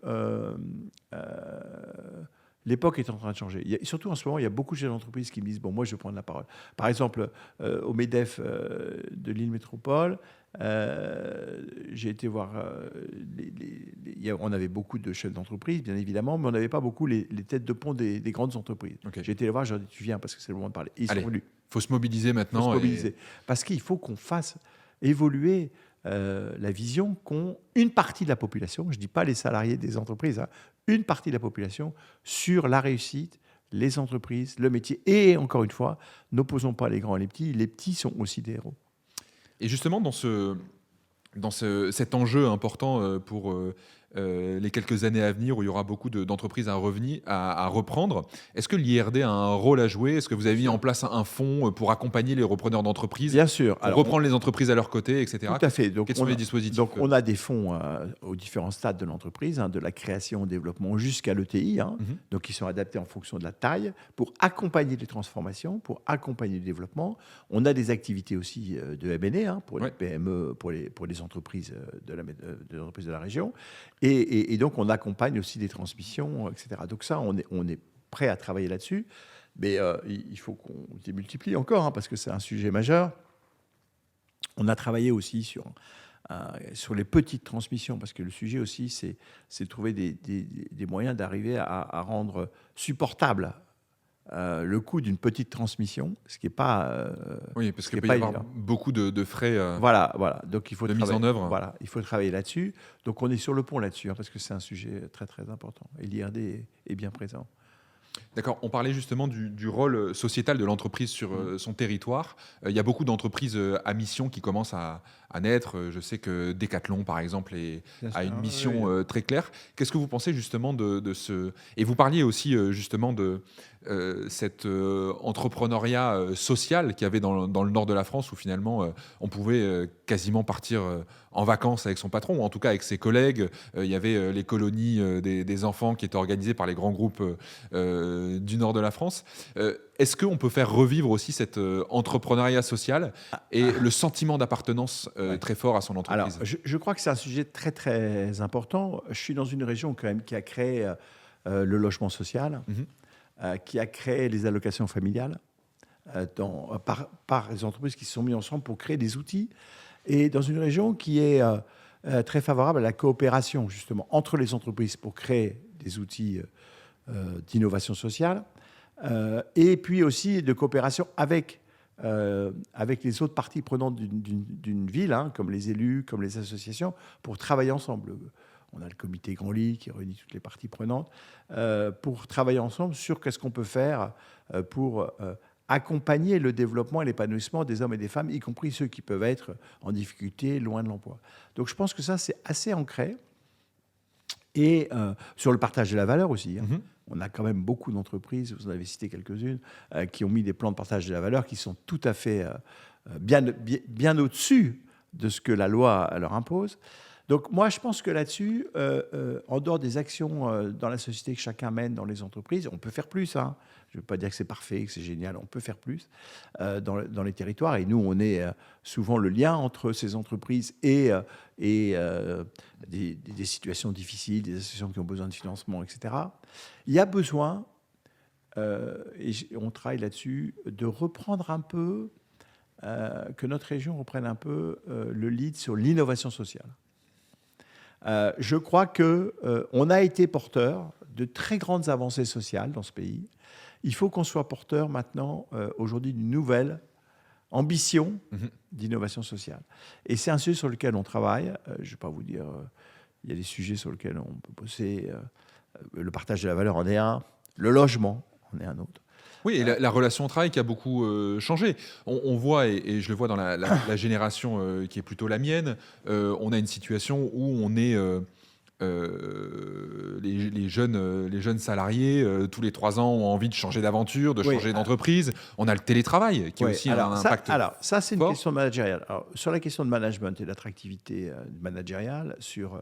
l'époque est en train de changer. Surtout en ce moment, il y a beaucoup de chefs d'entreprise qui me disent bon, moi, je vais prendre la parole. Par exemple, au MEDEF de Lille Métropole, j'ai été voir. On avait beaucoup de chefs d'entreprise, bien évidemment, mais on n'avait pas beaucoup les têtes de pont des grandes entreprises. J'ai été les voir, j'ai dit tu viens parce que c'est le moment de parler. Et ils sont venus. Il faut se mobiliser maintenant. Parce qu'il faut qu'on fasse évoluer la vision qu'ont une partie de la population, je ne dis pas les salariés des entreprises, hein, une partie de la population sur la réussite, les entreprises, le métier. Et encore une fois, n'opposons pas les grands et les petits sont aussi des héros. Et justement, dans cet enjeu important pour les quelques années à venir, où il y aura beaucoup d'entreprises à reprendre, est-ce que l'IRD a un rôle à jouer? Est-ce que vous avez mis en place un fonds pour accompagner les repreneurs d'entreprises? Bien sûr. Pour reprendre les entreprises à leur côté, etc. Tout à fait. Quels sont les dispositifs? Donc, on a des fonds aux différents stades de l'entreprise, de la création au développement jusqu'à l'ETI, donc qui sont adaptés en fonction de la taille, pour accompagner les transformations, pour accompagner le développement. On a des activités aussi de M&A pour les PME, pour les entreprises de l'entreprise de la région. Et donc, on accompagne aussi des transmissions, etc. Donc ça, on est prêt à travailler là-dessus. Mais il faut qu'on démultiplie encore, parce que c'est un sujet majeur. On a travaillé aussi sur les petites transmissions, parce que le sujet aussi, c'est de trouver des moyens d'arriver à rendre supportable le coût d'une petite transmission, ce qui n'est pas oui, parce qu'il peut y avoir beaucoup de frais voilà. Donc, il faut mise en œuvre. Voilà, il faut travailler là-dessus. Donc, on est sur le pont là-dessus, parce que c'est un sujet très, très important. Et l'IRD est bien présent. D'accord, on parlait justement du rôle sociétal de l'entreprise sur son territoire. Il y a beaucoup d'entreprises à mission qui commencent à naître. Je sais que Decathlon, par exemple, a une mission très claire. Qu'est-ce que vous pensez justement de ce... Et vous parliez aussi justement de cet entrepreneuriat social qu'il y avait dans le nord de la France, où finalement on pouvait quasiment partir en vacances avec son patron, ou en tout cas avec ses collègues. Il y avait les colonies des enfants qui étaient organisées par les grands groupes du nord de la France. Est-ce qu'on peut faire revivre aussi cet entrepreneuriat social et le sentiment d'appartenance très fort à son entreprise? Alors, je crois que c'est un sujet très, très important. Je suis dans une région quand même qui a créé le logement social, qui a créé les allocations familiales par les entreprises qui se sont mises ensemble pour créer des outils, et dans une région qui est très favorable à la coopération justement entre les entreprises pour créer des outils d'innovation sociale, et puis aussi de coopération avec les autres parties prenantes d'une ville, comme les élus, comme les associations, pour travailler ensemble. On a le comité Grand Lille qui réunit toutes les parties prenantes pour travailler ensemble sur qu'est-ce qu'on peut faire pour accompagner le développement et l'épanouissement des hommes et des femmes, y compris ceux qui peuvent être en difficulté, loin de l'emploi. Donc je pense que ça, c'est assez ancré. Et sur le partage de la valeur aussi. On a quand même beaucoup d'entreprises, vous en avez cité quelques-unes, qui ont mis des plans de partage de la valeur qui sont tout à fait bien au-dessus de ce que la loi leur impose. Donc moi, je pense que là-dessus, en dehors des actions dans la société que chacun mène dans les entreprises, on peut faire plus. Hein. Je ne veux pas dire que c'est parfait, que c'est génial, on peut faire plus dans les territoires. Et nous, on est souvent le lien entre ces entreprises et des situations difficiles, des associations qui ont besoin de financement, etc. Il y a besoin, et on travaille là-dessus, de reprendre un peu, que notre région reprenne un peu le lead sur l'innovation sociale. Je crois qu'on a été porteur de très grandes avancées sociales dans ce pays. Il faut qu'on soit porteur maintenant, aujourd'hui, d'une nouvelle ambition d'innovation sociale. Et c'est un sujet sur lequel on travaille. Je ne vais pas vous dire, il y a des sujets sur lesquels on peut bosser. Le partage de la valeur en est un, le logement en est un autre. Oui, et la relation au travail qui a beaucoup changé. On voit, et je le vois dans la génération qui est plutôt la mienne, on a une situation où on est... les jeunes salariés, tous les 3 ans, ont envie de changer d'aventure, de changer d'entreprise. On a le télétravail qui a aussi un impact fort. Alors, ça, c'est une question managériale. Alors, sur la question de management et d'attractivité managériale, sur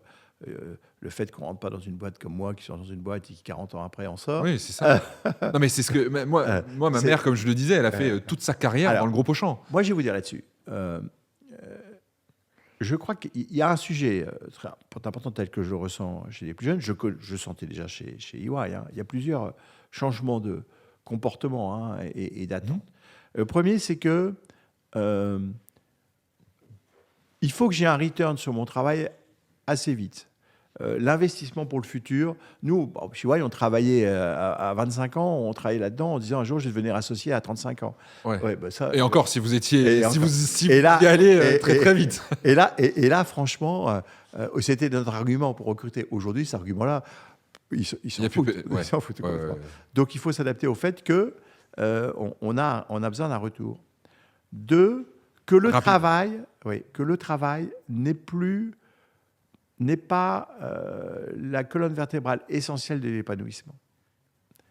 le fait qu'on ne rentre pas dans une boîte comme moi, qui sont dans une boîte et qui, 40 ans après, en sort. Oui, c'est ça. Non, mais c'est ce que... Moi, ma mère, comme je le disais, elle a fait toute sa carrière dans le gros Auchan. Moi, je vais vous dire là-dessus. Je crois qu'il y a un sujet très important tel que je le ressens chez les plus jeunes. Je sentais déjà chez EY. Hein. Il y a plusieurs changements de comportement et d'attente. Le premier, c'est que il faut que j'ai un return sur mon travail assez vite. L'investissement pour le futur. Nous, chez EY, on travaillait à 25 ans, on travaillait là-dedans en disant un jour, je vais devenir associé à 35 ans. Ouais. Ça, et encore, si vous étiez, si vous y allez très très vite. Et là, franchement, c'était notre argument pour recruter. Aujourd'hui, cet argument-là, ils s'en foutent. Donc, il faut s'adapter au fait que on a besoin d'un retour. Deux, que le travail n'est pas la colonne vertébrale essentielle de l'épanouissement.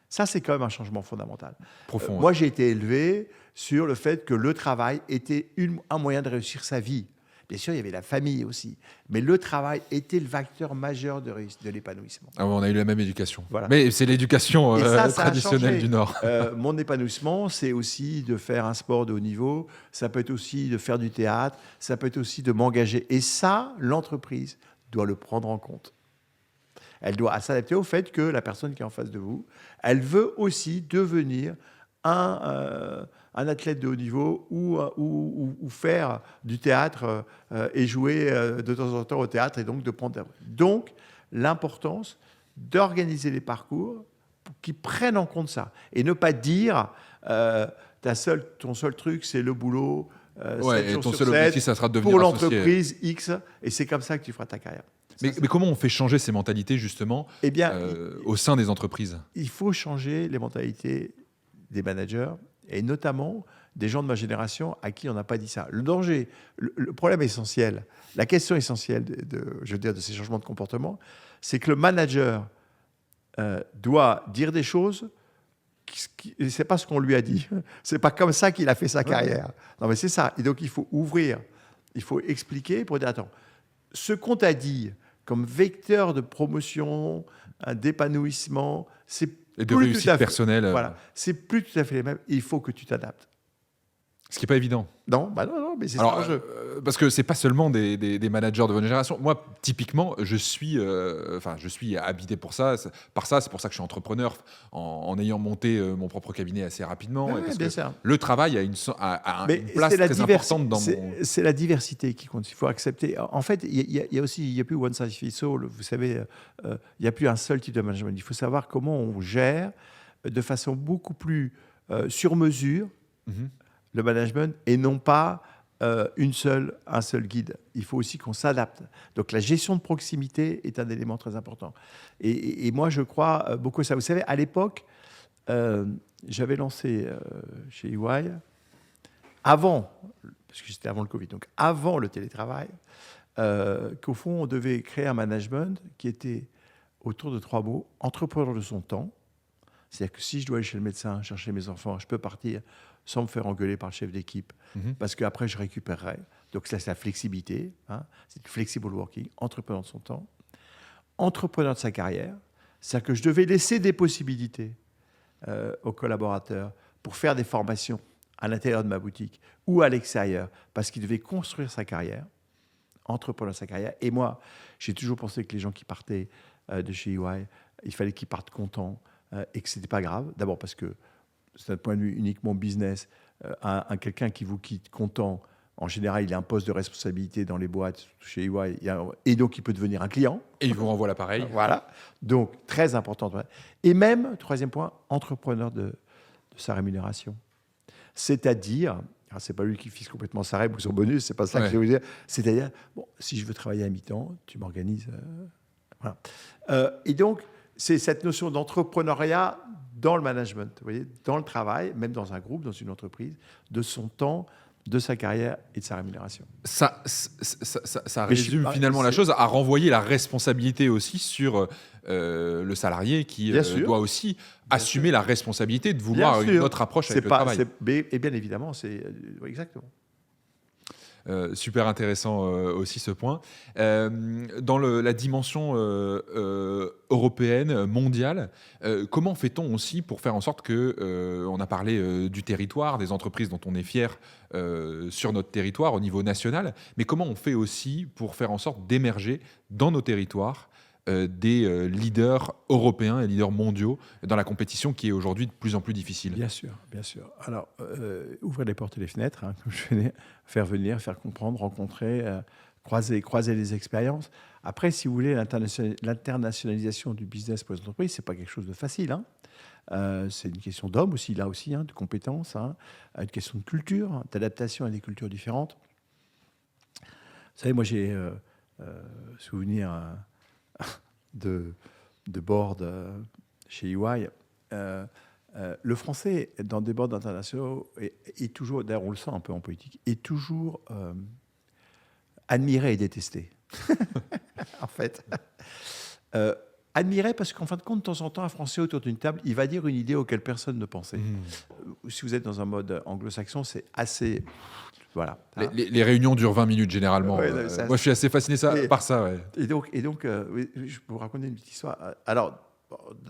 Ça, c'est quand même un changement fondamental. Profond. Moi, j'ai été élevé sur le fait que le travail était un moyen de réussir sa vie. Bien sûr, il y avait la famille aussi. Mais le travail était le facteur majeur de l'épanouissement. Ah ouais, on a eu la même éducation. Voilà. Mais c'est l'éducation traditionnelle du Nord. Mon épanouissement, c'est aussi de faire un sport de haut niveau. Ça peut être aussi de faire du théâtre. Ça peut être aussi de m'engager. Et ça, l'entreprise doit le prendre en compte. Elle doit s'adapter au fait que la personne qui est en face de vous, elle veut aussi devenir un athlète de haut niveau ou faire du théâtre et jouer de temps en temps au théâtre et donc de prendre... Donc, l'importance d'organiser les parcours qui prennent en compte ça et ne pas dire ton seul truc, c'est le boulot, et ton seul objectif, ça sera de devenir pour associé. l'entreprise X, et c'est comme ça que tu feras ta carrière. Mais comment on fait changer ces mentalités, justement, au sein des entreprises ? Il faut changer les mentalités des managers, et notamment des gens de ma génération à qui on n'a pas dit ça. Le danger, le problème essentiel, la question essentielle de ces changements de comportement, c'est que le manager doit dire des choses c'est pas ce qu'on lui a dit. C'est pas comme ça qu'il a fait sa carrière. Non, mais c'est ça. Et donc, il faut ouvrir. Il faut expliquer pour dire, attends, ce qu'on t'a dit comme vecteur de promotion, d'épanouissement, c'est et de réussite personnelle. Voilà. C'est plus tout à fait les mêmes. Il faut que tu t'adaptes. Ce qui n'est pas évident. Non, mais c'est ça l'enjeu. Parce que c'est pas seulement des managers de votre génération. Moi, typiquement, je suis habité par ça. C'est pour ça que je suis entrepreneur en ayant monté mon propre cabinet assez rapidement. Parce que le travail a une place très importante dans mon... C'est la diversité qui compte. Il faut accepter. En fait, il y a aussi, il n'y a plus one size fits all. Vous savez, il n'y a plus un seul type de management. Il faut savoir comment on gère de façon beaucoup plus sur mesure le management et non pas un seul guide. Il faut aussi qu'on s'adapte. Donc la gestion de proximité est un élément très important. Et moi, je crois beaucoup à ça. Vous savez, à l'époque, j'avais lancé chez EY, avant, parce que c'était avant le Covid, donc avant le télétravail, qu'au fond, on devait créer un management qui était autour de 3 mots, entrepreneur de son temps. C'est-à-dire que si je dois aller chez le médecin chercher mes enfants, je peux partir sans me faire engueuler par le chef d'équipe, parce qu'après, je récupérerai. Donc, ça, c'est la flexibilité. C'est du flexible working, entrepreneur de son temps, entrepreneur de sa carrière. C'est-à-dire que je devais laisser des possibilités aux collaborateurs pour faire des formations à l'intérieur de ma boutique ou à l'extérieur, parce qu'il devait construire sa carrière, entrepreneur de sa carrière. Et moi, j'ai toujours pensé que les gens qui partaient de chez EY, il fallait qu'ils partent contents et que ce n'était pas grave. D'abord parce que c'est un point de vue uniquement business. Quelqu'un qui vous quitte content, en général, il a un poste de responsabilité dans les boîtes chez EY, et donc il peut devenir un client. Et il vous renvoie l'appareil. Voilà. Donc, très important. Et même, troisième point, entrepreneur de sa rémunération. C'est-à-dire, c'est pas lui qui fixe complètement sa règle ou son bonus, c'est pas ça que je vais vous dire. C'est-à-dire, bon, si je veux travailler à mi-temps, tu m'organises. Voilà. Et donc, c'est cette notion d'entrepreneuriat dans le management, vous voyez, dans le travail, même dans un groupe, dans une entreprise, de son temps, de sa carrière et de sa rémunération. Ça résume finalement la chose à renvoyer la responsabilité aussi sur le salarié qui doit aussi assumer la responsabilité de vouloir une autre approche avec le travail. Et bien évidemment, c'est exactement. Super intéressant aussi ce point. Dans la dimension européenne, mondiale, comment fait-on aussi pour faire en sorte que, on a parlé du territoire, des entreprises dont on est fier sur notre territoire au niveau national, mais comment on fait aussi pour faire en sorte d'émerger dans nos territoires des leaders européens et leaders mondiaux dans la compétition qui est aujourd'hui de plus en plus difficile? Bien sûr, bien sûr. Alors, ouvrir les portes et les fenêtres, comme je venais, faire venir, faire comprendre, rencontrer, croiser les expériences. Après, si vous voulez, l'internationalisation du business pour les entreprises, ce n'est pas quelque chose de facile. C'est une question d'hommes aussi, là aussi, de compétences, une question de culture, d'adaptation à des cultures différentes. Vous savez, moi, j'ai souvenir de board chez EY. Le français, dans des boards internationaux, est toujours, d'ailleurs on le sent un peu en politique, est toujours admiré et détesté. En fait. Admiré parce qu'en fin de compte, de temps en temps, un Français autour d'une table, il va dire une idée auquel personne ne pensait. Si vous êtes dans un mode anglo-saxon, c'est assez... Voilà. Les réunions durent 20 minutes généralement. Moi, je suis assez fasciné par ça. Ouais. Et donc je peux vous raconter une petite histoire. Alors,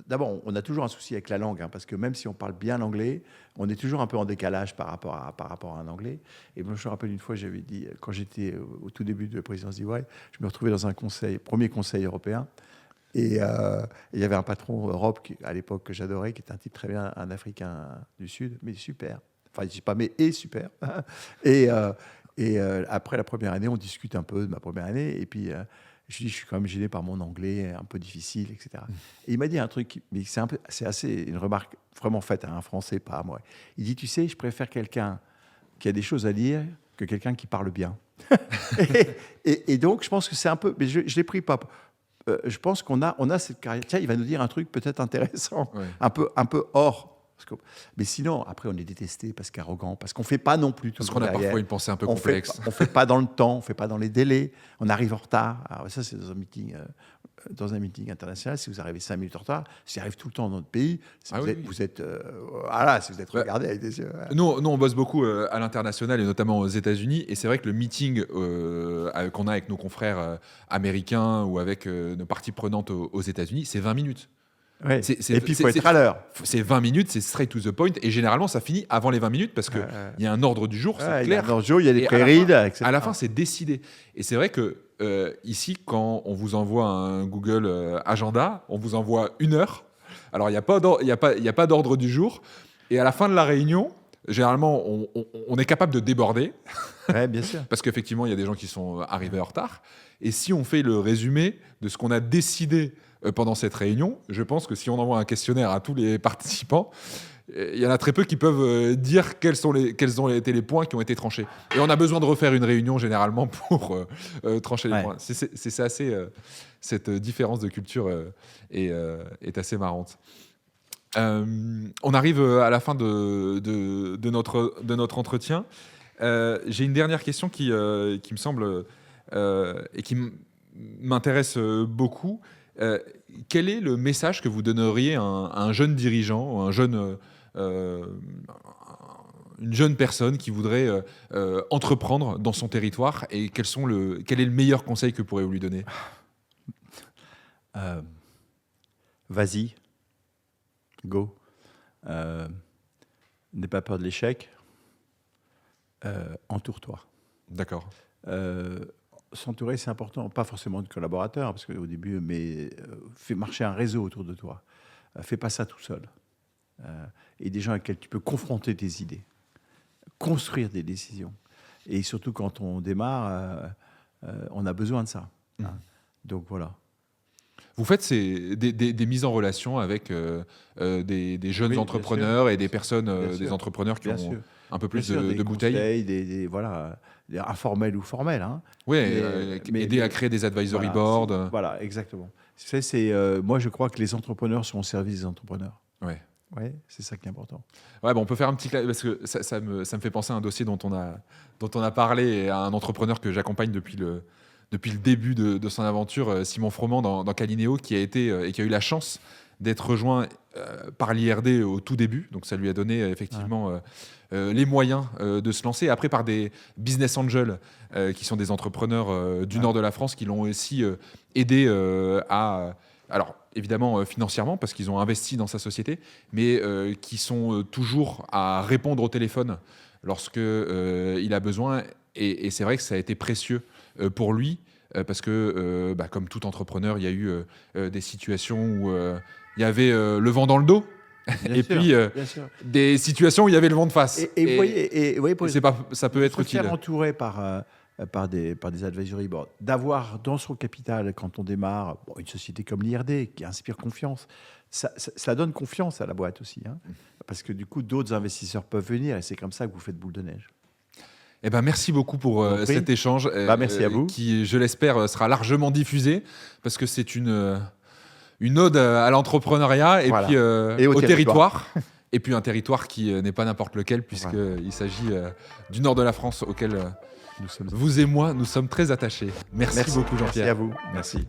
d'abord, on a toujours un souci avec la langue, parce que même si on parle bien l'anglais, on est toujours un peu en décalage par rapport à un anglais. Et moi, je me rappelle une fois, j'avais dit, quand j'étais au tout début de la présidence d'EY, je me retrouvais dans un premier conseil européen. Et il y avait un patron Europe, à l'époque, que j'adorais, qui était un type très bien, un Africain du Sud, mais super. Enfin, je ne dis pas mais, et super. Et après la première année, on discute un peu de ma première année. Et puis, je dis, je suis quand même gêné par mon anglais, un peu difficile, etc. Et il m'a dit un truc, mais c'est assez une remarque vraiment faite à un Français, pas à moi. Il dit, tu sais, je préfère quelqu'un qui a des choses à dire que quelqu'un qui parle bien. et donc, je pense que c'est un peu... Mais je ne l'ai pris pas... je pense qu'on a cette carrière. Tiens, il va nous dire un truc peut-être intéressant, un peu hors. Mais sinon, après, on est détesté parce qu'arrogant, parce qu'on ne fait pas non plus tout. Parce qu'on a parfois une pensée un peu complexe. On ne fait pas dans le temps, on ne fait pas dans les délais, on arrive en retard. Alors ça, c'est dans un meeting international. Si vous arrivez 5 minutes en retard, ça arrive tout le temps dans notre pays. Si vous êtes regardé avec des yeux. Nous, on bosse beaucoup à l'international et notamment aux États-Unis. Et c'est vrai que le meeting qu'on a avec nos confrères américains ou avec nos parties prenantes aux États-Unis, c'est 20 minutes. Ouais. Et puis, il faut être à l'heure. C'est 20 minutes, c'est straight to the point. Et généralement, ça finit avant les 20 minutes parce qu'il y a un ordre du jour, c'est clair. Il y a un ordre du jour, il y a des pré-reads, etc. À la fin, c'est décidé. Et c'est vrai que ici, quand on vous envoie un Google Agenda, on vous envoie 1 heure. Alors, il n'y a pas d'ordre du jour. Et à la fin de la réunion, généralement, on est capable de déborder. Ouais, bien sûr. Parce qu'effectivement, il y a des gens qui sont arrivés en retard. Et si on fait le résumé de ce qu'on a décidé pendant cette réunion, je pense que si on envoie un questionnaire à tous les participants, il y en a très peu qui peuvent dire quels ont été les points qui ont été tranchés. Et on a besoin de refaire une réunion généralement pour trancher les points. C'est assez, cette différence de culture est assez marrante. On arrive à la fin de notre entretien. J'ai une dernière question qui me semble et qui m'intéresse beaucoup. Quel est le message que vous donneriez à un jeune dirigeant, ou une une jeune personne qui voudrait entreprendre dans son territoire et quel est le meilleur conseil que pourriez-vous lui donner? Vas-y, go. N'aie pas peur de l'échec. Entoure-toi. D'accord. S'entourer, c'est important. Pas forcément de collaborateurs, parce qu'au début, mais fais marcher un réseau autour de toi. Fais pas ça tout seul. Et des gens avec lesquels tu peux confronter tes idées, construire des décisions. Et surtout quand on démarre, on a besoin de ça. Donc voilà. Vous faites des mises en relation avec des jeunes entrepreneurs et des personnes, des entrepreneurs qui ont un peu plus de bouteilles. Voilà, informels ou formels. Hein. Oui, aider à créer des advisory boards. Voilà, exactement. Moi, je crois que les entrepreneurs sont au service des entrepreneurs. Ouais. Ouais, c'est ça qui est important. Ouais, on peut faire un petit parce que ça me fait penser à un dossier dont on a parlé et à un entrepreneur que j'accompagne depuis le début de son aventure, Simon Froment dans Calineo, qui a été et qui a eu la chance d'être rejoint par l'IRD au tout début. Donc ça lui a donné effectivement les moyens de se lancer. Après, par des business angels qui sont des entrepreneurs du nord de la France qui l'ont aussi aidé à... Alors, évidemment, financièrement, parce qu'ils ont investi dans sa société, mais qui sont toujours à répondre au téléphone lorsque il a besoin. Et c'est vrai que ça a été précieux pour lui, parce que, comme tout entrepreneur, il y a eu des situations où il y avait le vent dans le dos, puis des situations où il y avait le vent de face. Et vous voyez, ça peut être utile. Se faire entourer par des advisory boards, d'avoir dans son capital, quand on démarre, une société comme l'IRD qui inspire confiance, ça donne confiance à la boîte aussi, hein, parce que du coup, d'autres investisseurs peuvent venir et c'est comme ça que vous faites boule de neige. Merci beaucoup pour cet échange. Merci à vous. Qui, je l'espère, sera largement diffusé, parce que c'est une ode à l'entrepreneuriat et puis et au territoire. Et puis un territoire qui n'est pas n'importe lequel, puisqu'il s'agit du nord de la France, auquel vous et moi, nous sommes très attachés. Merci beaucoup, Jean-Pierre. Merci à vous. Merci.